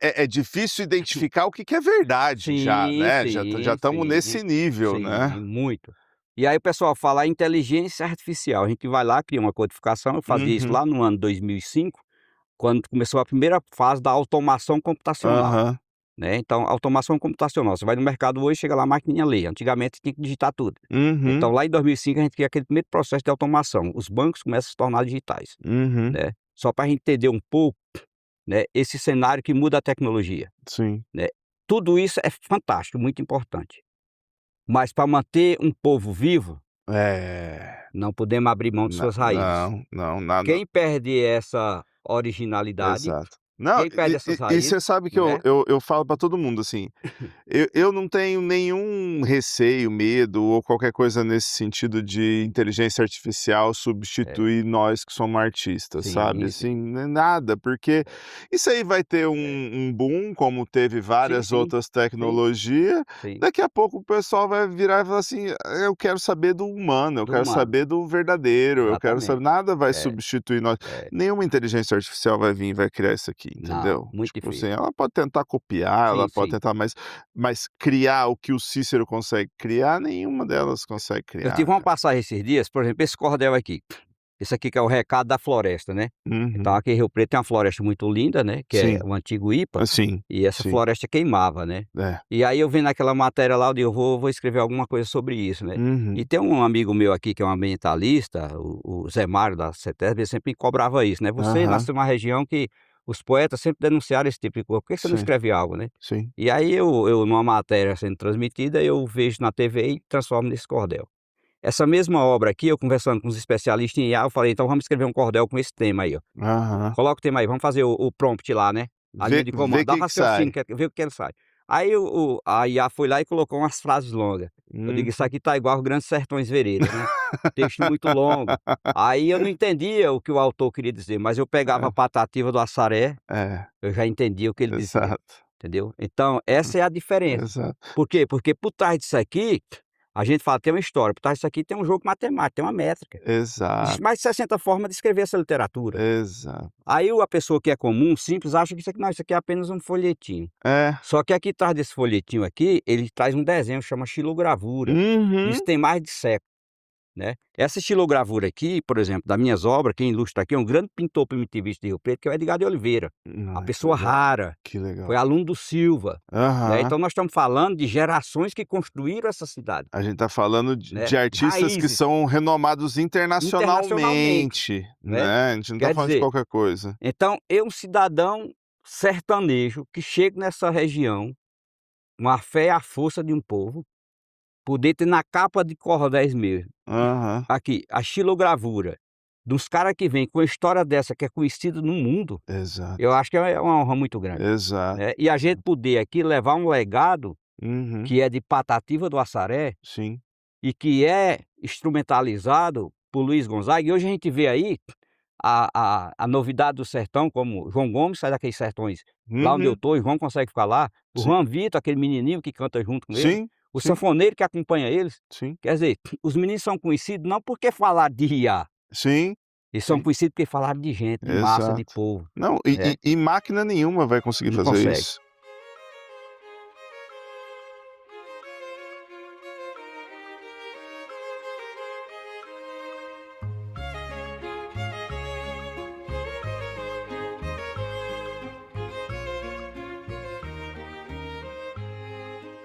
é difícil identificar o que que é verdade já, Sim, né, já sim, estamos sim, nesse nível, né. sim, muito. E aí o pessoal fala inteligência artificial, a gente vai lá, cria uma codificação, eu fazia isso Uhum. lá no ano 2005, quando começou a primeira fase da automação computacional, Aham. né. Então, automação computacional, você vai no mercado hoje, chega lá, a maquininha lê, antigamente tinha que digitar tudo. Uhum. Então lá em 2005 a gente cria aquele primeiro processo de automação, os bancos começam a se tornar digitais, Uhum. né. Só para a gente entender um pouco, né, esse cenário que muda a tecnologia, Sim. né. Tudo isso é fantástico, muito importante. Mas para manter um povo vivo, É. não podemos abrir mão de suas raízes. Não, nada. Quem perde essa originalidade, Exato. Não, quem perde essas e você raízes, sabe que eu né, eu eu falo pra todo mundo, assim, eu não tenho nenhum receio, medo ou qualquer coisa nesse sentido de inteligência artificial é, substituir nós que somos artistas, sabe, sim, sim, assim, nada, porque isso aí vai ter é, um boom, como teve sim, várias sim, outras sim, tecnologias. sim, Daqui a pouco o pessoal vai virar e falar assim: "Eu quero saber do humano, eu do quero humano, saber do verdadeiro, eu quero saber", exatamente. nada vai É, substituir nós. é, Nenhuma inteligência artificial vai vir e vai criar isso aqui, não, entendeu? muito Tipo assim, difícil. ela pode tentar copiar, ela Sim, pode sim. tentar, mas criar o que o Cícero consegue criar, nenhuma delas consegue Eu criar, tive uma cara. passagem esses dias, por exemplo, esse cordel aqui, esse aqui que é o recado da floresta, né. Então Uhum. aqui em Rio Preto tem uma floresta muito linda, né, que é Sim, o antigo IPA, sim, e essa sim. floresta queimava, né. É. E aí eu vendo aquela matéria lá, eu digo: "Eu vou escrever alguma coisa sobre isso, né". E Uhum. tem um amigo meu aqui que é um ambientalista, o Zé Mário da CETESB, ele sempre me cobrava isso, né: "Você Aham. nasceu numa região que os poetas sempre denunciaram esse tipo de coisa, por que você não Sim, escreve algo, né?". sim. E aí eu numa matéria sendo transmitida, eu vejo na TV e transformo nesse cordel. Essa mesma obra aqui, eu conversando com os especialistas em IA, eu falei: "Então vamos escrever um cordel com esse tema aí, ó. Aham. Coloca o tema aí, vamos fazer o prompt lá, né, a linha de Vê comando, dá um que raciocínio, sai. quer ver o que ele sai". Aí a IA foi lá e colocou umas frases longas. Eu digo: "Isso Uhum. aqui tá igual Grandes Sertões Veredas, né, texto muito longo". Aí eu não entendia o que o autor queria dizer, mas eu pegava a patativa do Assaré, É, eu já entendia o que ele dizia, exato, entendeu. Então essa é a diferença. exato, Por quê? Porque por trás disso aqui, a gente fala: tem uma história, por trás disso aqui tem um jogo matemático, tem uma métrica. Existe exato, mais de 60 formas de escrever essa literatura. exato. Aí a pessoa que é comum, simples, acha que isso aqui não, isso aqui é apenas um folhetinho. É. Só que aqui atrás desse folhetinho aqui, ele traz um desenho, chama xilogravura. Isso Uhum. tem mais de século, né. Essa xilogravura aqui, por exemplo, das minhas obras, quem ilustra aqui é um grande pintor primitivista de Rio Preto, que é o Edgar de Oliveira, uma Ai, que pessoa legal, rara, que foi legal. aluno do Silva, né. Aham. Então nós estamos falando de gerações que construíram essa cidade, A gente tá falando né, de artistas que raízes, são renomados internacionalmente, internacionalmente, né. né, a gente não tá Quer falando de dizer, qualquer coisa. então eu, um cidadão sertanejo que chego nessa região, com a fé e a força de um povo, poder ter na capa de cordéis mesmo, Aham, aqui, a xilogravura dos caras que vêm com uma história dessa que é conhecida no mundo, eu exato, acho que é uma honra muito grande, exato. né. E a gente poder aqui levar um legado Uhum, que é de Patativa do Assaré sim. e que é instrumentalizado por Luiz Gonzaga, e hoje a gente vê aí a novidade do sertão, como João Gomes sai daqueles sertões, lá onde eu Uhum, estou, o João consegue ficar lá, o sim. Juan Vitor, aquele menininho que canta junto com eles, Sim, o sim, sanfoneiro que acompanha eles, sim, quer dizer, os meninos são conhecidos não porque falaram de IA, sim, eles são sim, conhecidos porque falaram de gente, de massa, de exato. povo, Não, né, e máquina nenhuma vai conseguir não fazer consegue. isso.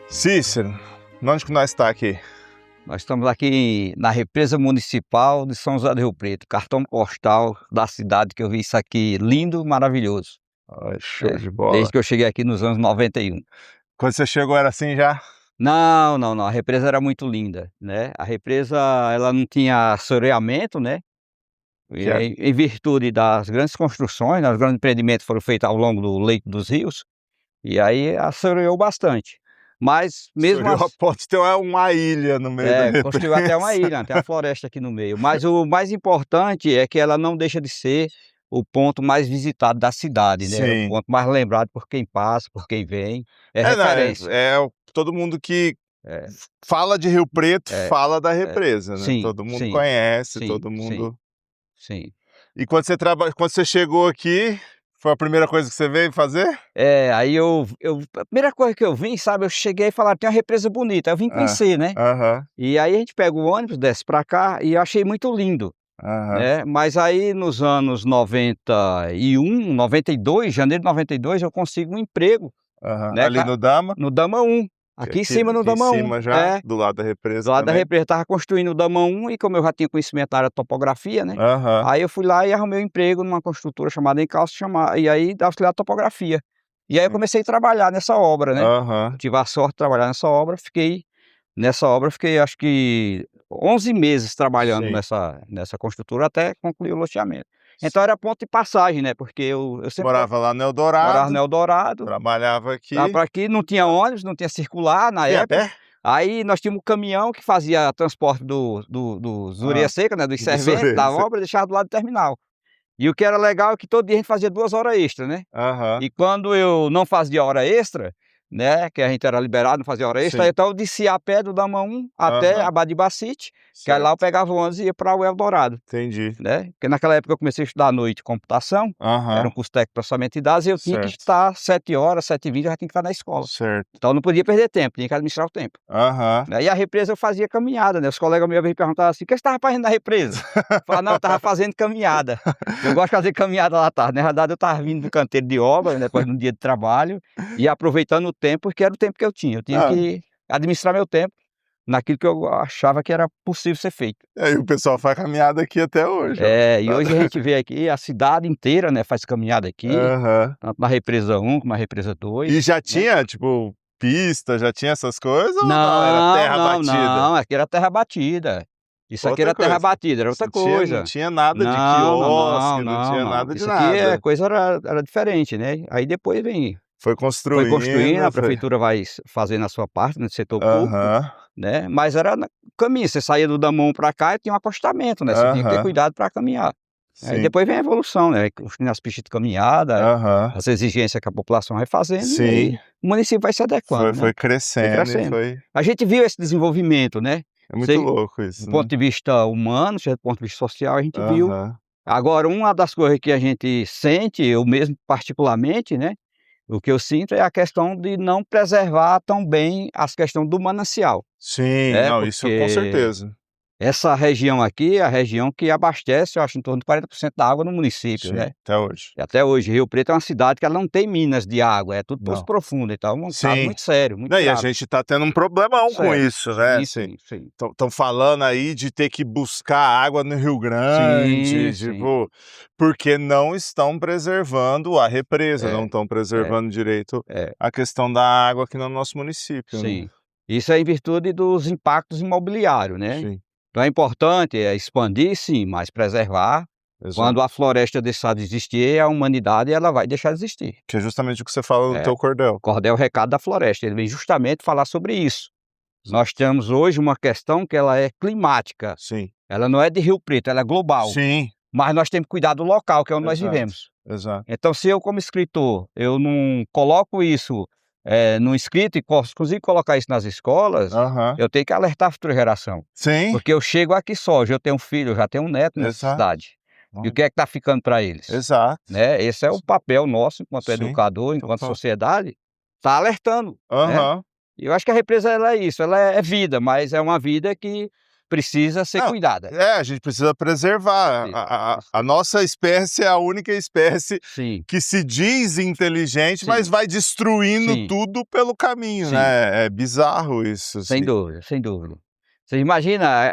Cícero, onde que nós tá aqui? Nós estamos aqui na represa municipal de São José do Rio Preto, cartão postal da cidade que eu vi isso aqui lindo, maravilhoso. Ai, show É, de bola. desde que eu cheguei aqui nos anos 91. Quando você chegou era assim já? Não, não, não, a represa era muito linda, né, a represa ela não tinha assoreamento, né, e Que a aí em virtude das grandes construções, né, os grandes empreendimentos foram feitos ao longo do leito dos rios, e aí assoreou bastante. Mas mesmo Surgiu a assim, ponto de ter uma ilha no meio da construiu até uma represa. ilha, tem a floresta aqui no meio. Mas o mais importante é que ela não deixa de ser o ponto mais visitado da cidade, né? O Sim. ponto mais lembrado por quem passa, por quem vem, é Não, referência. todo mundo que É, fala de Rio Preto é, fala da é. represa, né? Sim, Todo mundo sim, conhece, sim, todo sim, mundo. sim. E quando você chegou aqui, foi a primeira coisa que você veio fazer? Aí a primeira coisa que eu vim, sabe, eu cheguei e falaram: "Tem uma represa bonita", eu vim Ah, conhecer, né. aham, E aí a gente pega o ônibus, desce pra cá e eu achei muito lindo, aham, né. Mas aí nos anos 91, 92, janeiro de 92, eu consigo um emprego, aham. né, Ali no Dama, no Dama 1, que aqui em cima no aqui em Dama 1. cima já, do lado da Do represa lado da também. represa, estava construindo o Dama 1 e como eu já tinha conhecimento da área de topografia, né, Aham, aí eu fui lá e arrumei um emprego numa construtora chamada Encalço, e aí auxiliar de topografia. E aí eu sim. comecei a trabalhar nessa obra, né. Eu Aham, tive a sorte de trabalhar nessa obra fiquei acho que 11 meses trabalhando sim. nessa construtora até concluir o loteamento. Então era ponto de passagem, né, porque eu sempre Morava lá no morava no Eldorado, Eldorado, trabalhava estava aqui. por aqui, não tinha ônibus, não tinha circular na Vinha a época, pé? aí nós tínhamos um caminhão que fazia transporte dos ureia Ah, seca, né, dos do serventes da Sorese. obra e deixava do lado do terminal. E o que era legal é que todo dia a gente fazia 2 horas extra, né. Aham, E quando eu não fazia hora extra, né, que a gente era liberado, não fazia hora extra, sim. então eu descia a pé do Dama 1 até Aham, Abadibacite, que aí lá eu certo. pegava o ônibus e ia para o Eldorado, Entendi. né. Porque naquela época eu comecei a estudar à noite computação, era um Aham, curso técnico de processamento de dados e eu tinha que certo, estar 7h, 7h20 eu já tinha que estar na escola. certo. Então eu não podia perder tempo, tinha que administrar o tempo. Aham. Né, e a represa eu fazia caminhada, né, os colegas meus me perguntavam assim: "O que você estava fazendo na represa?" Eu falava: "Não, eu estava fazendo caminhada". Eu gosto de fazer caminhada lá à tarde, na verdade eu estava vindo do canteiro de obra, né, depois de um dia de trabalho, e aproveitando o tempo, porque era o tempo que eu tinha Ah, que administrar meu tempo naquilo que eu achava que era possível ser feito. e aí o pessoal faz caminhada aqui até hoje, ó. E hoje a gente vê aqui a cidade inteira, né, faz caminhada aqui, Aham. tanto na represa 1 como na represa 2, E já né. tinha, tipo, pista, já tinha essas coisas ou não, era Não, terra não, batida? não, aqui era terra batida. Isso aqui Outra era terra coisa, batida, era outra não coisa. tinha nada de Não, não, não, quiosque, não não, tinha não. nada de Isso aqui nada. era diferente, né. Aí depois Foi foi construindo, a construindo, foi prefeitura vai fazendo a sua parte no setor público, aham, né, mas era na caminho, você saía do Damão pra cá e tinha um acostamento, né, você tinha que ter aham, cuidado para caminhar. Aí sim, depois vem a evolução, né, construindo as pistas de caminhada, aham, as exigências que a população vai fazendo e aí sim, o município vai se foi adequando, né, foi foi crescendo e crescendo. foi A gente viu esse desenvolvimento, né, é muito sei louco do isso, ponto né. de vista humano, seja do ponto de vista social, a gente viu. Aham, Agora uma das coisas que a gente sente, eu mesmo particularmente, né, o que eu sinto é a questão de não preservar tão bem as questão do manancial, sim, né, não, isso com porque certeza. essa região aqui é a região que abastece, eu acho, em torno de 40% da água no município, Sim, né. até hoje. E até hoje, Rio Preto é uma cidade que ela não tem minas de água, é tudo poço Não. profundo, então é um caso Sim. muito sério, muito Não, e a grave. gente tá tendo um problemão com Sério. isso, né, Sim, assim, sim, sim. estão falando aí de ter que buscar água no Rio Sim, Grande, sim. tipo, porque não estão preservando a represa, não É, estão é, preservando direito é. a questão da água aqui no nosso município, né. Sim. Isso é em virtude dos impactos imobiliários, né. Sim, Então é importante, expandir sim, mas preservar. Quando a exato. floresta deixar de existir, a humanidade ela vai deixar de existir. Que é justamente o que você fala no É. teu cordel. Cordel Recado da Floresta, ele vem justamente falar sobre isso. Nós temos hoje uma questão que ela é climática, Sim. ela não é de Rio Preto, ela é global, Sim, mas nós temos que cuidar do local, que é onde nós exato, vivemos. exato. Então se eu como escritor, eu não coloco isso, no escrito e consigo colocar isso nas escolas, Aham. eu tenho que alertar a futura geração, Sim, porque eu chego aqui só, hoje eu tenho um filho, eu já tenho um neto nessa exato. cidade, e o que é que está ficando para eles? Exato. Né, esse é o papel nosso enquanto Sim, educador, enquanto total. sociedade, tá alertando, né. Aham. E eu acho que a represa ela é isso, ela é vida, mas é uma vida que precisa ser Não, cuidada. a gente precisa preservar. Sim, A nossa espécie é a única espécie sim, que se diz inteligente, mas sim, vai destruindo sim, tudo pelo caminho, sim, né. É bizarro isso, sem assim. dúvida, sem dúvida. Você imagina,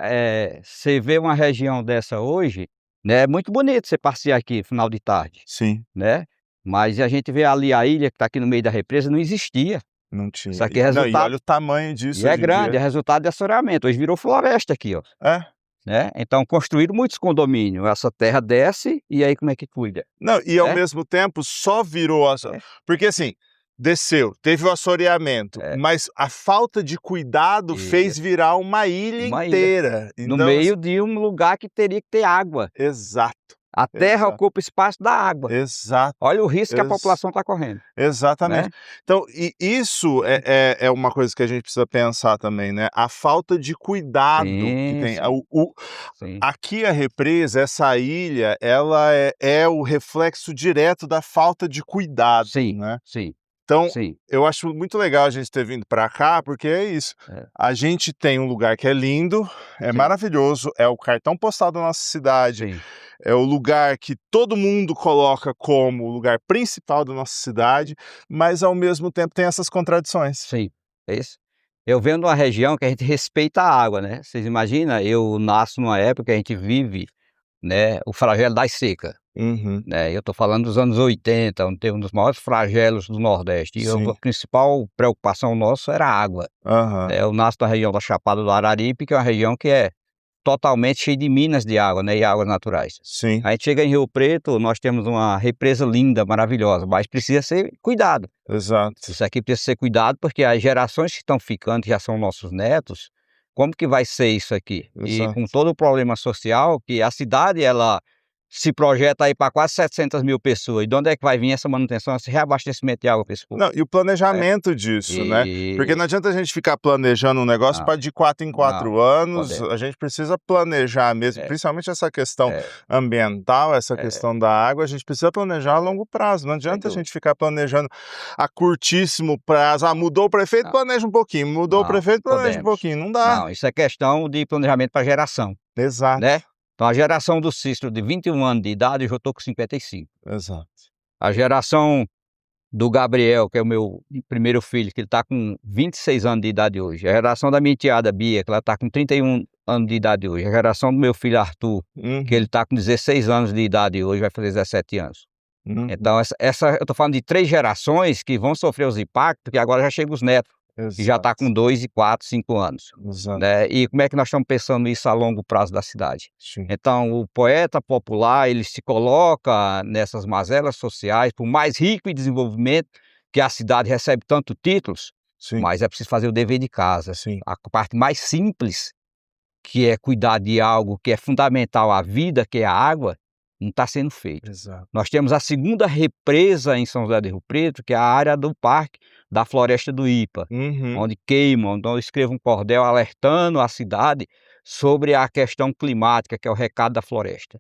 você vê uma região dessa hoje, né, é muito bonito você passear aqui final de tarde, Sim, né, mas a gente vê ali a ilha que está aqui no meio da represa, não existia. não tinha. Isso aqui é Não, e resultado olha o tamanho e disso é hoje em grande, dia. é resultado de assoreamento, hoje virou floresta aqui, ó. É. Né, então construíram muitos condomínios, essa terra desce, e aí como é que cuida, Não, e ao né? mesmo tempo só virou É, porque assim, Desceu, teve o assoreamento, É. mas a falta de cuidado fez Isso. virar uma ilha Uma ilha. inteira. No Então, meio de um lugar que teria que ter água. exato, A terra exato, ocupa espaço da água. exato, Olha o risco que a ex população está correndo, exatamente. né? Então, e isso é uma coisa que a gente precisa pensar também, né, a falta de cuidado que Sim, tem. sim, sim, Aqui a represa, essa ilha, ela é o reflexo direto da falta de cuidado, sim, né. sim, Então, sim. eu acho muito legal a gente ter vindo para cá, porque é isso, É, a gente tem um lugar que é lindo, é sim, maravilhoso, é o cartão postal da nossa cidade, sim, é o lugar que todo mundo coloca como o lugar principal da nossa cidade, mas ao mesmo tempo tem essas contradições. sim. É isso. Eu venho de uma região que a gente respeita a água, né? Vocês imaginam, eu nasço numa época que a gente vive, né, o flagelo das secas, Uhum, né? Eu estou falando dos anos 80, onde teve um dos maiores flagelos do Nordeste. E a sim, principal preocupação nossa era a água, aham, né? Eu nasço na região da Chapada do Araripe, que é uma região que é totalmente cheia de minas de água, né, e águas naturais. sim, A gente chega em Rio Preto, nós temos uma represa linda, maravilhosa, mas precisa ser cuidado. exato, Isso aqui precisa ser cuidado, porque as gerações que estão ficando, que já são nossos netos, como que vai ser isso aqui? E com exato. todo o problema social, que a cidade ela se projeta aí para quase 700.000 pessoas, e de onde é que vai vir essa manutenção, esse reabastecimento de água para esse povo? Não, e o É, planejamento disso, né, porque não isso, adianta a gente ficar planejando um negócio não, para de 4 em não, 4 anos, podemos, a gente precisa planejar mesmo, é, principalmente essa questão é, ambiental, essa é, questão da água, a gente precisa planejar a longo prazo, não sem adianta a dúvida, gente ficar planejando a curtíssimo prazo, mudou o prefeito, não, planeja um pouquinho, mudou o não, prefeito, planeja um podemos, pouquinho, não dá. não, isso é questão de planejamento para geração, né? Exato, Então a geração do Cícero de 21 anos de idade, eu já estou com 55. exato. A geração do Gabriel, que é o meu primeiro filho, que ele está com 26 anos de idade hoje. A geração da minha enteada Bia, que ela está com 31 anos de idade hoje. A geração do meu filho Arthur, que ele Uhum, está com 16 anos de idade hoje, vai fazer 17 anos. uhum, Então eu estou falando de 3 gerações que vão sofrer os impactos, porque agora já chega os netos, que já está com exato, 2 e 4, 5 anos, exato, né. E como é que nós estamos pensando isso a longo prazo da cidade? sim, Então o poeta popular, ele se coloca nessas mazelas sociais, por mais rico em desenvolvimento, que a cidade recebe tanto títulos, sim, mas é preciso fazer o dever de casa. sim, A parte mais simples, que é cuidar de algo que é fundamental à vida, que é a água, não está sendo feito. exato. Nós temos a segunda represa em São José do Rio Preto, que é a área do parque da Floresta do Ipa, Uhum, onde queimam. Então eu escrevo um cordel alertando a cidade sobre a questão climática, que é o recado da floresta,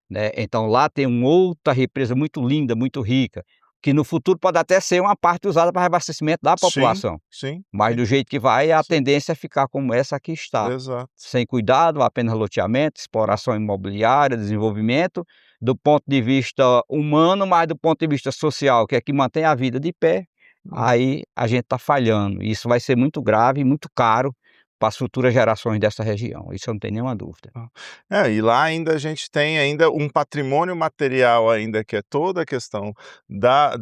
né. Então lá tem uma outra represa muito linda, muito rica, que no futuro pode até ser uma parte usada para abastecimento da sim, população, sim, mas sim, do jeito que vai, a sim. tendência é ficar como essa que está. Exato. Sem cuidado, apenas loteamento, exploração imobiliária, desenvolvimento, do ponto de vista humano, mas do ponto de vista social, que é que mantém a vida de pé, Hum. aí a gente está falhando. Isso vai ser muito grave e muito caro para as futuras gerações dessa região, isso eu não tenho nenhuma dúvida. E lá ainda a gente tem ainda um patrimônio material ainda, que é toda a questão da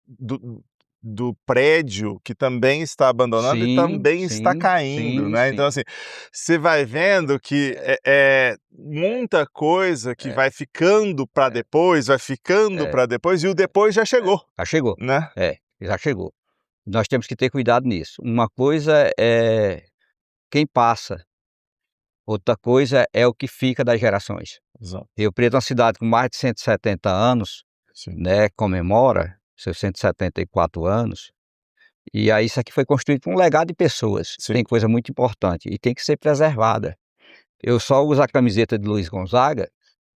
do do prédio que também está abandonado e Sim, também está sim, caindo, sim, né. Então, sim. assim, você vai vendo que, é muita coisa que É, vai ficando para é, depois, vai ficando é, para depois, e o depois já é. chegou, Já chegou. né. É, já chegou. Nós temos que ter cuidado nisso. Uma coisa é quem passa, outra coisa é o que fica das gerações. Exato. Rio Preto é uma cidade com mais de 170 anos, Sim, né, comemora seus 174 anos, e aí isso aqui foi construído com um legado de pessoas. sim, Tem coisa muito importante e tem que ser preservada. Eu só uso a camiseta de Luiz Gonzaga,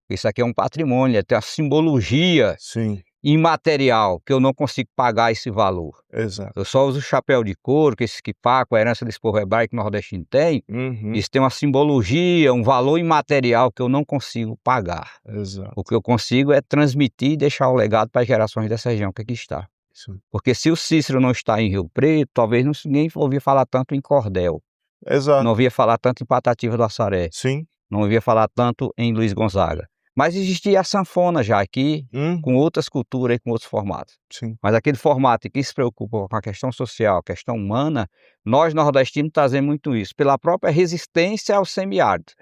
isso aqui é um patrimônio, tem a simbologia sim, imaterial, que eu não consigo pagar esse valor. exato. Eu só uso o chapéu de couro, que esse quipaco, a herança desse povo hebraico nordestino tem. Uhum, Isso tem uma simbologia, um valor imaterial que eu não consigo pagar. O exato. que eu consigo é transmitir e deixar o legado para as gerações dessa região que aqui está. Sim. Porque se o Cícero não está em Rio Preto, talvez ninguém ouvia falar tanto em Cordel, não Exato. ouvia falar tanto em Patativa do Açaré, Sim. não ouvia falar tanto em Luiz Gonzaga. Mas existia a sanfona já aqui, com outras culturas e com outros formatos. Sim. Mas aquele formato que se preocupa com a questão social, a questão humana, nós nordestinos trazemos muito isso, pela própria resistência ao semiárido,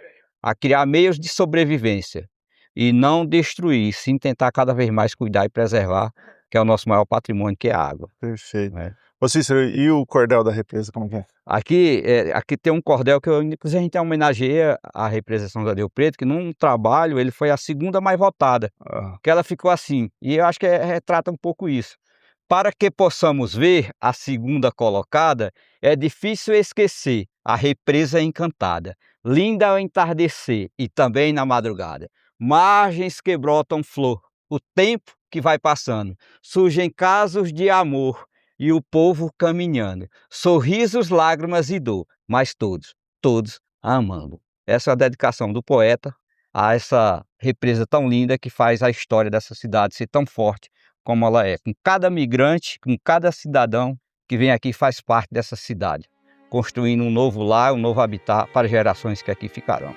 a criar meios de sobrevivência e não destruir, sim tentar cada vez mais cuidar e preservar, que é o nosso maior patrimônio, que é a água, Perfeito. né. Ô Cícero, e o cordel da represa, como que é? Aqui tem um cordel que inclusive a gente homenageia a represa São José do Rio Preto, que num trabalho ele foi a segunda mais votada, Ah, que ela ficou assim, e eu acho que retrata um pouco isso. Para que possamos ver a segunda colocada, é difícil esquecer a represa encantada, linda ao entardecer e também na madrugada. Margens que brotam flor, o tempo que vai passando, surgem casos de amor e o povo caminhando, sorrisos, lágrimas e dor, mas todos amando. Essa é a dedicação do poeta a essa represa tão linda que faz a história dessa cidade ser tão forte como ela é, com cada migrante, com cada cidadão que vem aqui e faz parte dessa cidade, construindo um novo lar, um novo habitat para gerações que aqui ficarão.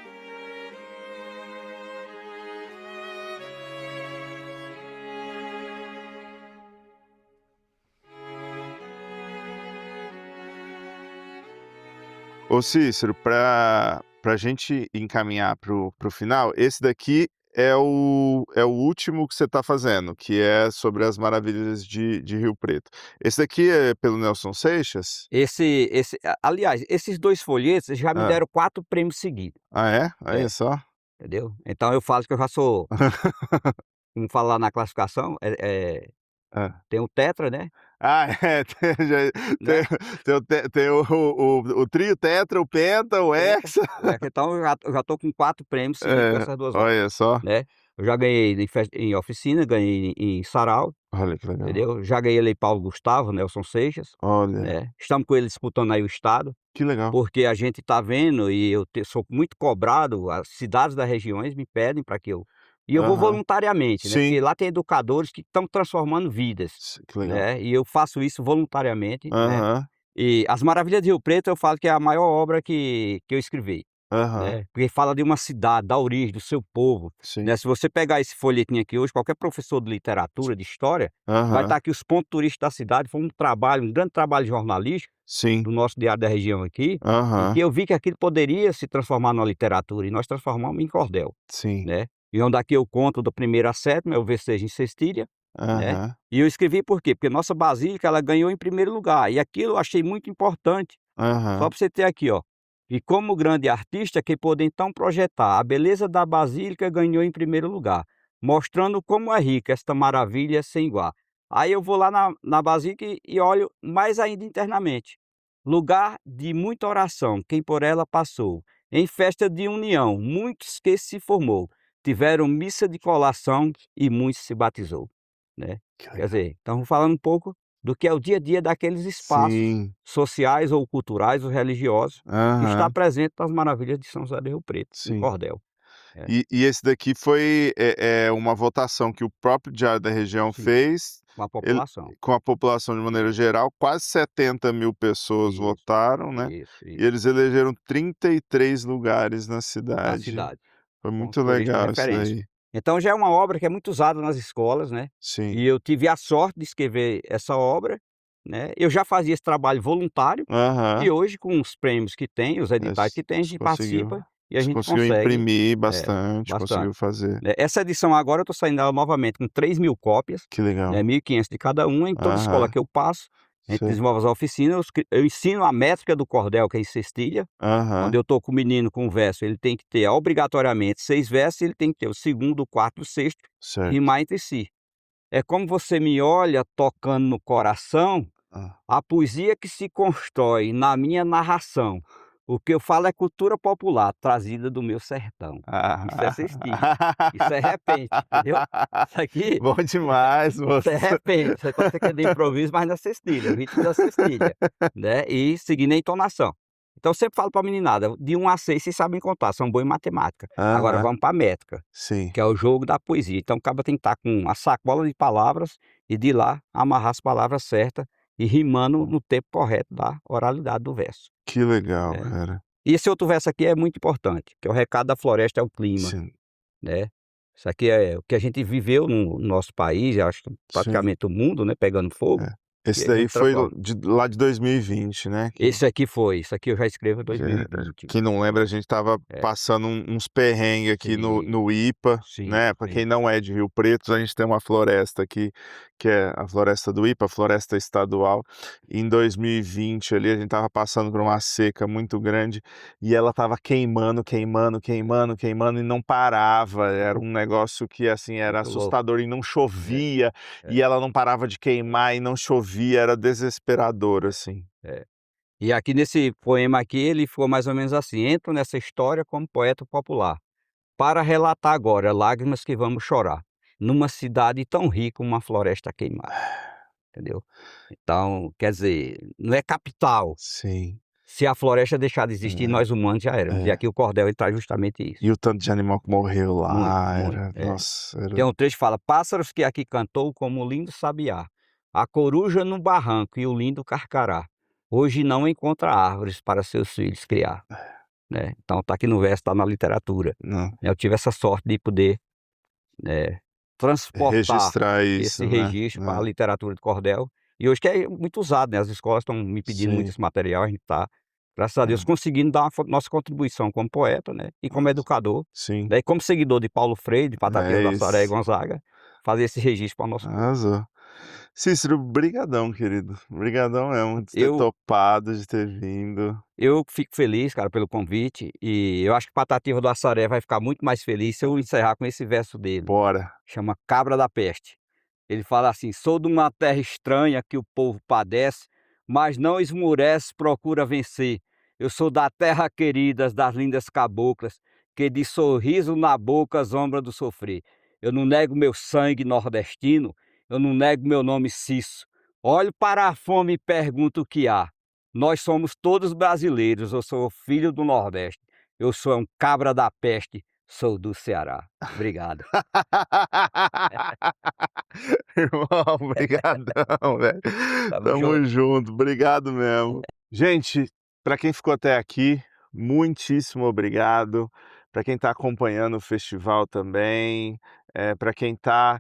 Ô Cícero, para a gente encaminhar para o final, esse daqui é o último que você está fazendo, que é sobre as maravilhas de Rio Preto. Esse daqui é pelo Nelson Seixas? Aliás, esses 2 folhetos já me Ah. deram 4 prêmios seguidos, Ah, é? Olha É. só. entendeu? Então eu falo que eu já sou, como fala lá na classificação, Hã. tem o tetra, né, Ah, é, né, tem o trio, tetra, o penta, o penta, hexa. então eu já estou com 4 prêmios seguidos com É, essas 2 obras, olha só. né. Eu já ganhei em oficina, ganhei em sarau, Olha que legal. entendeu? Já ganhei Lei Paulo Gustavo, Nelson Seixas, Olha, né. Estamos com ele disputando aí o estado, que legal. porque a gente está vendo e sou muito cobrado, as cidades das regiões me pedem para que eu vou Aham. voluntariamente, né, Sim, porque lá tem educadores que estão transformando vidas, que legal. né, e eu faço isso voluntariamente, né. Aham, E As Maravilhas de Rio Preto eu falo que é a maior obra que eu escrevi, aham, né, porque fala de uma cidade, da origem, do seu povo, sim. né. Se você pegar esse folhetinho aqui hoje, qualquer professor de literatura, de história, vai Aham, estar aqui os pontos turísticos da cidade. Foi um grande trabalho jornalístico sim. do nosso Diário da Região aqui, e Aham, que eu vi que aquilo poderia se transformar numa literatura, e nós transformamos em cordel, sim. né. E onde aqui eu conto da primeira à sétima, é o Vestejo em Cestilha, né. Aham, E eu escrevi por quê? Porque nossa basílica ela ganhou em primeiro lugar, e aquilo eu achei muito importante. Só aham, para você ter aqui, ó: "E como grande artista que pôde então projetar, a beleza da basílica ganhou em primeiro lugar, mostrando como é rica esta maravilha sem igual". Aí eu vou lá na basílica e olho mais ainda internamente: "Lugar de muita oração, quem por ela passou, em festa de união, muitos que se formou, tiveram missa de colação e muitos se batizou", né. que Quer legal. dizer, estamos falando um pouco do que é o dia a dia daqueles espaços Sim, sociais ou culturais ou religiosos, que está aham, presente nas maravilhas de São José do Rio Preto, em sim. cordel. É, E esse daqui foi, uma votação que o próprio Diário da Região sim, fez, com a ele população. com a população de maneira geral, quase 70.000 pessoas Isso, votaram, né, e isso, eles elegeram 33 lugares na na cidade. cidade, Foi ponto muito turístico de legal isso referência. daí. Então já é uma obra que é muito usada nas escolas, né, Sim. e eu tive a sorte de escrever essa obra, né. Eu já fazia esse trabalho voluntário, e Aham. hoje com os prêmios que tem, os editais que tem, a Você gente conseguiu participa e a você gente conseguiu consegue imprimir é, bastante, bastante. conseguiu fazer. Essa edição agora eu estou saindo ela novamente com 3.000 cópias, Que né, legal. 1.500 de cada uma, em toda escola Aham. que eu passo, a gente Sei. desenvolve as oficinas, eu ensino a métrica do cordel, que é em cestilha, onde Aham. eu estou com o menino com o verso, ele tem que ter obrigatoriamente 6 versos, ele tem que ter o segundo, o quarto e o sexto, Certo. rimar entre si. É como você me olha tocando no coração, Hã. a poesia que se constrói na minha narração. O que eu falo é cultura popular, trazida do meu sertão. Isso é cestilha, isso é repente, entendeu? Isso aqui Bom demais, isso moço. é repente, isso aí pode ser que é de improviso, mas na cestilha, o ritmo da cestilha, né, e seguindo a entonação. Então eu sempre falo para a meninada, de 1 a 6 vocês sabem contar, são bons em matemática, agora Aham. vamos para a métrica, Sim. que é o jogo da poesia. Então o caba tem que estar com a sacola de palavras e de lá amarrar as palavras certas e rimando no tempo correto da oralidade do verso, Que legal, né. cara. E esse outro verso aqui é muito importante, que é o recado da floresta é o clima, Sim, né. Isso aqui é o que a gente viveu no nosso país, eu acho que sim. praticamente o mundo, né, pegando fogo, É. Esse E a daí gente foi transforma. lá de 2020, né? Esse aqui foi, isso aqui eu já escrevo em Que, 2020. quem não lembra, a gente estava É, passando uns perrengues aqui no IPA, sim, né? Para quem sim. não é de Rio Preto, a gente tem uma floresta aqui, que é a floresta do IPA, a floresta estadual. Em 2020 ali, a gente estava passando por uma seca muito grande e ela estava queimando, queimando, queimando, queimando e não parava. Era um negócio que, assim, era Muito louco. assustador e não chovia, É, e ela não parava de queimar e não chovia, era desesperador, assim. é. E aqui nesse poema aqui, ele ficou mais ou menos assim: entro nessa história como poeta popular, para relatar agora lágrimas que vamos chorar, numa cidade tão rica, uma floresta queimada, entendeu? Então, quer dizer, não é capital. Sim. Se a floresta deixar de existir, nós humanos já éramos. E É. aqui o cordel ele traz justamente isso. E o tanto de animal que morreu Muito, lá, muito. É. nossa, Tem um trecho que fala: pássaros que aqui cantou como o lindo sabiá, a coruja no barranco e o lindo carcará, hoje não encontra árvores para seus filhos criar. Né? Então está aqui no verso, está na literatura. não, Eu tive essa sorte de poder transportar registrar isso, esse né, registro para a literatura de cordel. E hoje que é muito usado, né? As escolas estão me pedindo muito sim, esse material, a gente está, graças a Deus, é, conseguindo dar nossa contribuição como poeta, né? E como educador, sim, né? E como seguidor de Paulo Freire, de Patativa é do Assaré e isso, Gonzaga, fazer esse registro para o nosso povo. arrasou. Cícero, brigadão, querido, brigadão mesmo de ter Eu, topado, de ter vindo, eu fico feliz, cara, pelo convite, e eu acho que Patativa do Assaré vai ficar muito mais feliz se eu encerrar com esse verso dele. bora. Chama Cabra da Peste. Ele fala assim: sou de uma terra estranha que o povo padece, mas não esmurece, procura vencer. Eu sou da terra querida, das lindas caboclas, que de sorriso na boca zombra do sofrer. Eu não nego meu sangue nordestino, eu não nego meu nome Cisso. Olho para a fome e pergunto o que há. Nós somos todos brasileiros, eu sou filho do Nordeste. Eu sou um cabra da peste, sou do Ceará. Obrigado. Irmão, brigadão, velho. Tamo Tamo junto. junto, obrigado mesmo. Gente, para quem ficou até aqui, muitíssimo obrigado. Para quem está acompanhando o festival também, para quem está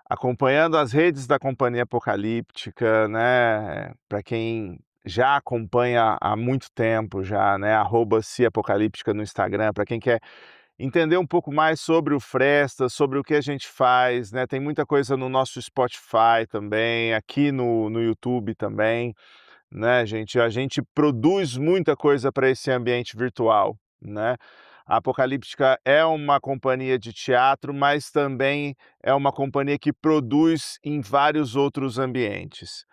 acompanhando as redes da Companhia Apocalíptica, né? Para quem já acompanha há muito tempo já, né? @ciapocalíptica no Instagram, para quem quer entender um pouco mais sobre o Frestas, sobre o que a gente faz, né? Tem muita coisa no nosso Spotify também, aqui no YouTube também, né, gente? A gente produz muita coisa para esse ambiente virtual, né? A Apocalíptica é uma companhia de teatro, mas também é uma companhia que produz em vários outros ambientes.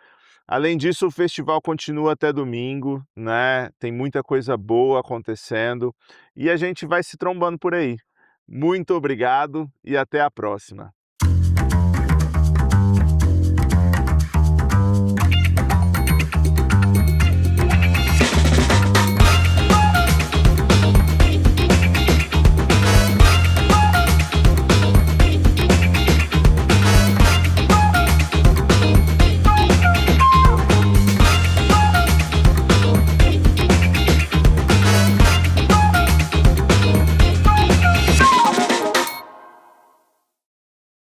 Além disso, o festival continua até domingo, né? Tem muita coisa boa acontecendo e a gente vai se trombando por aí. Muito obrigado e até a próxima.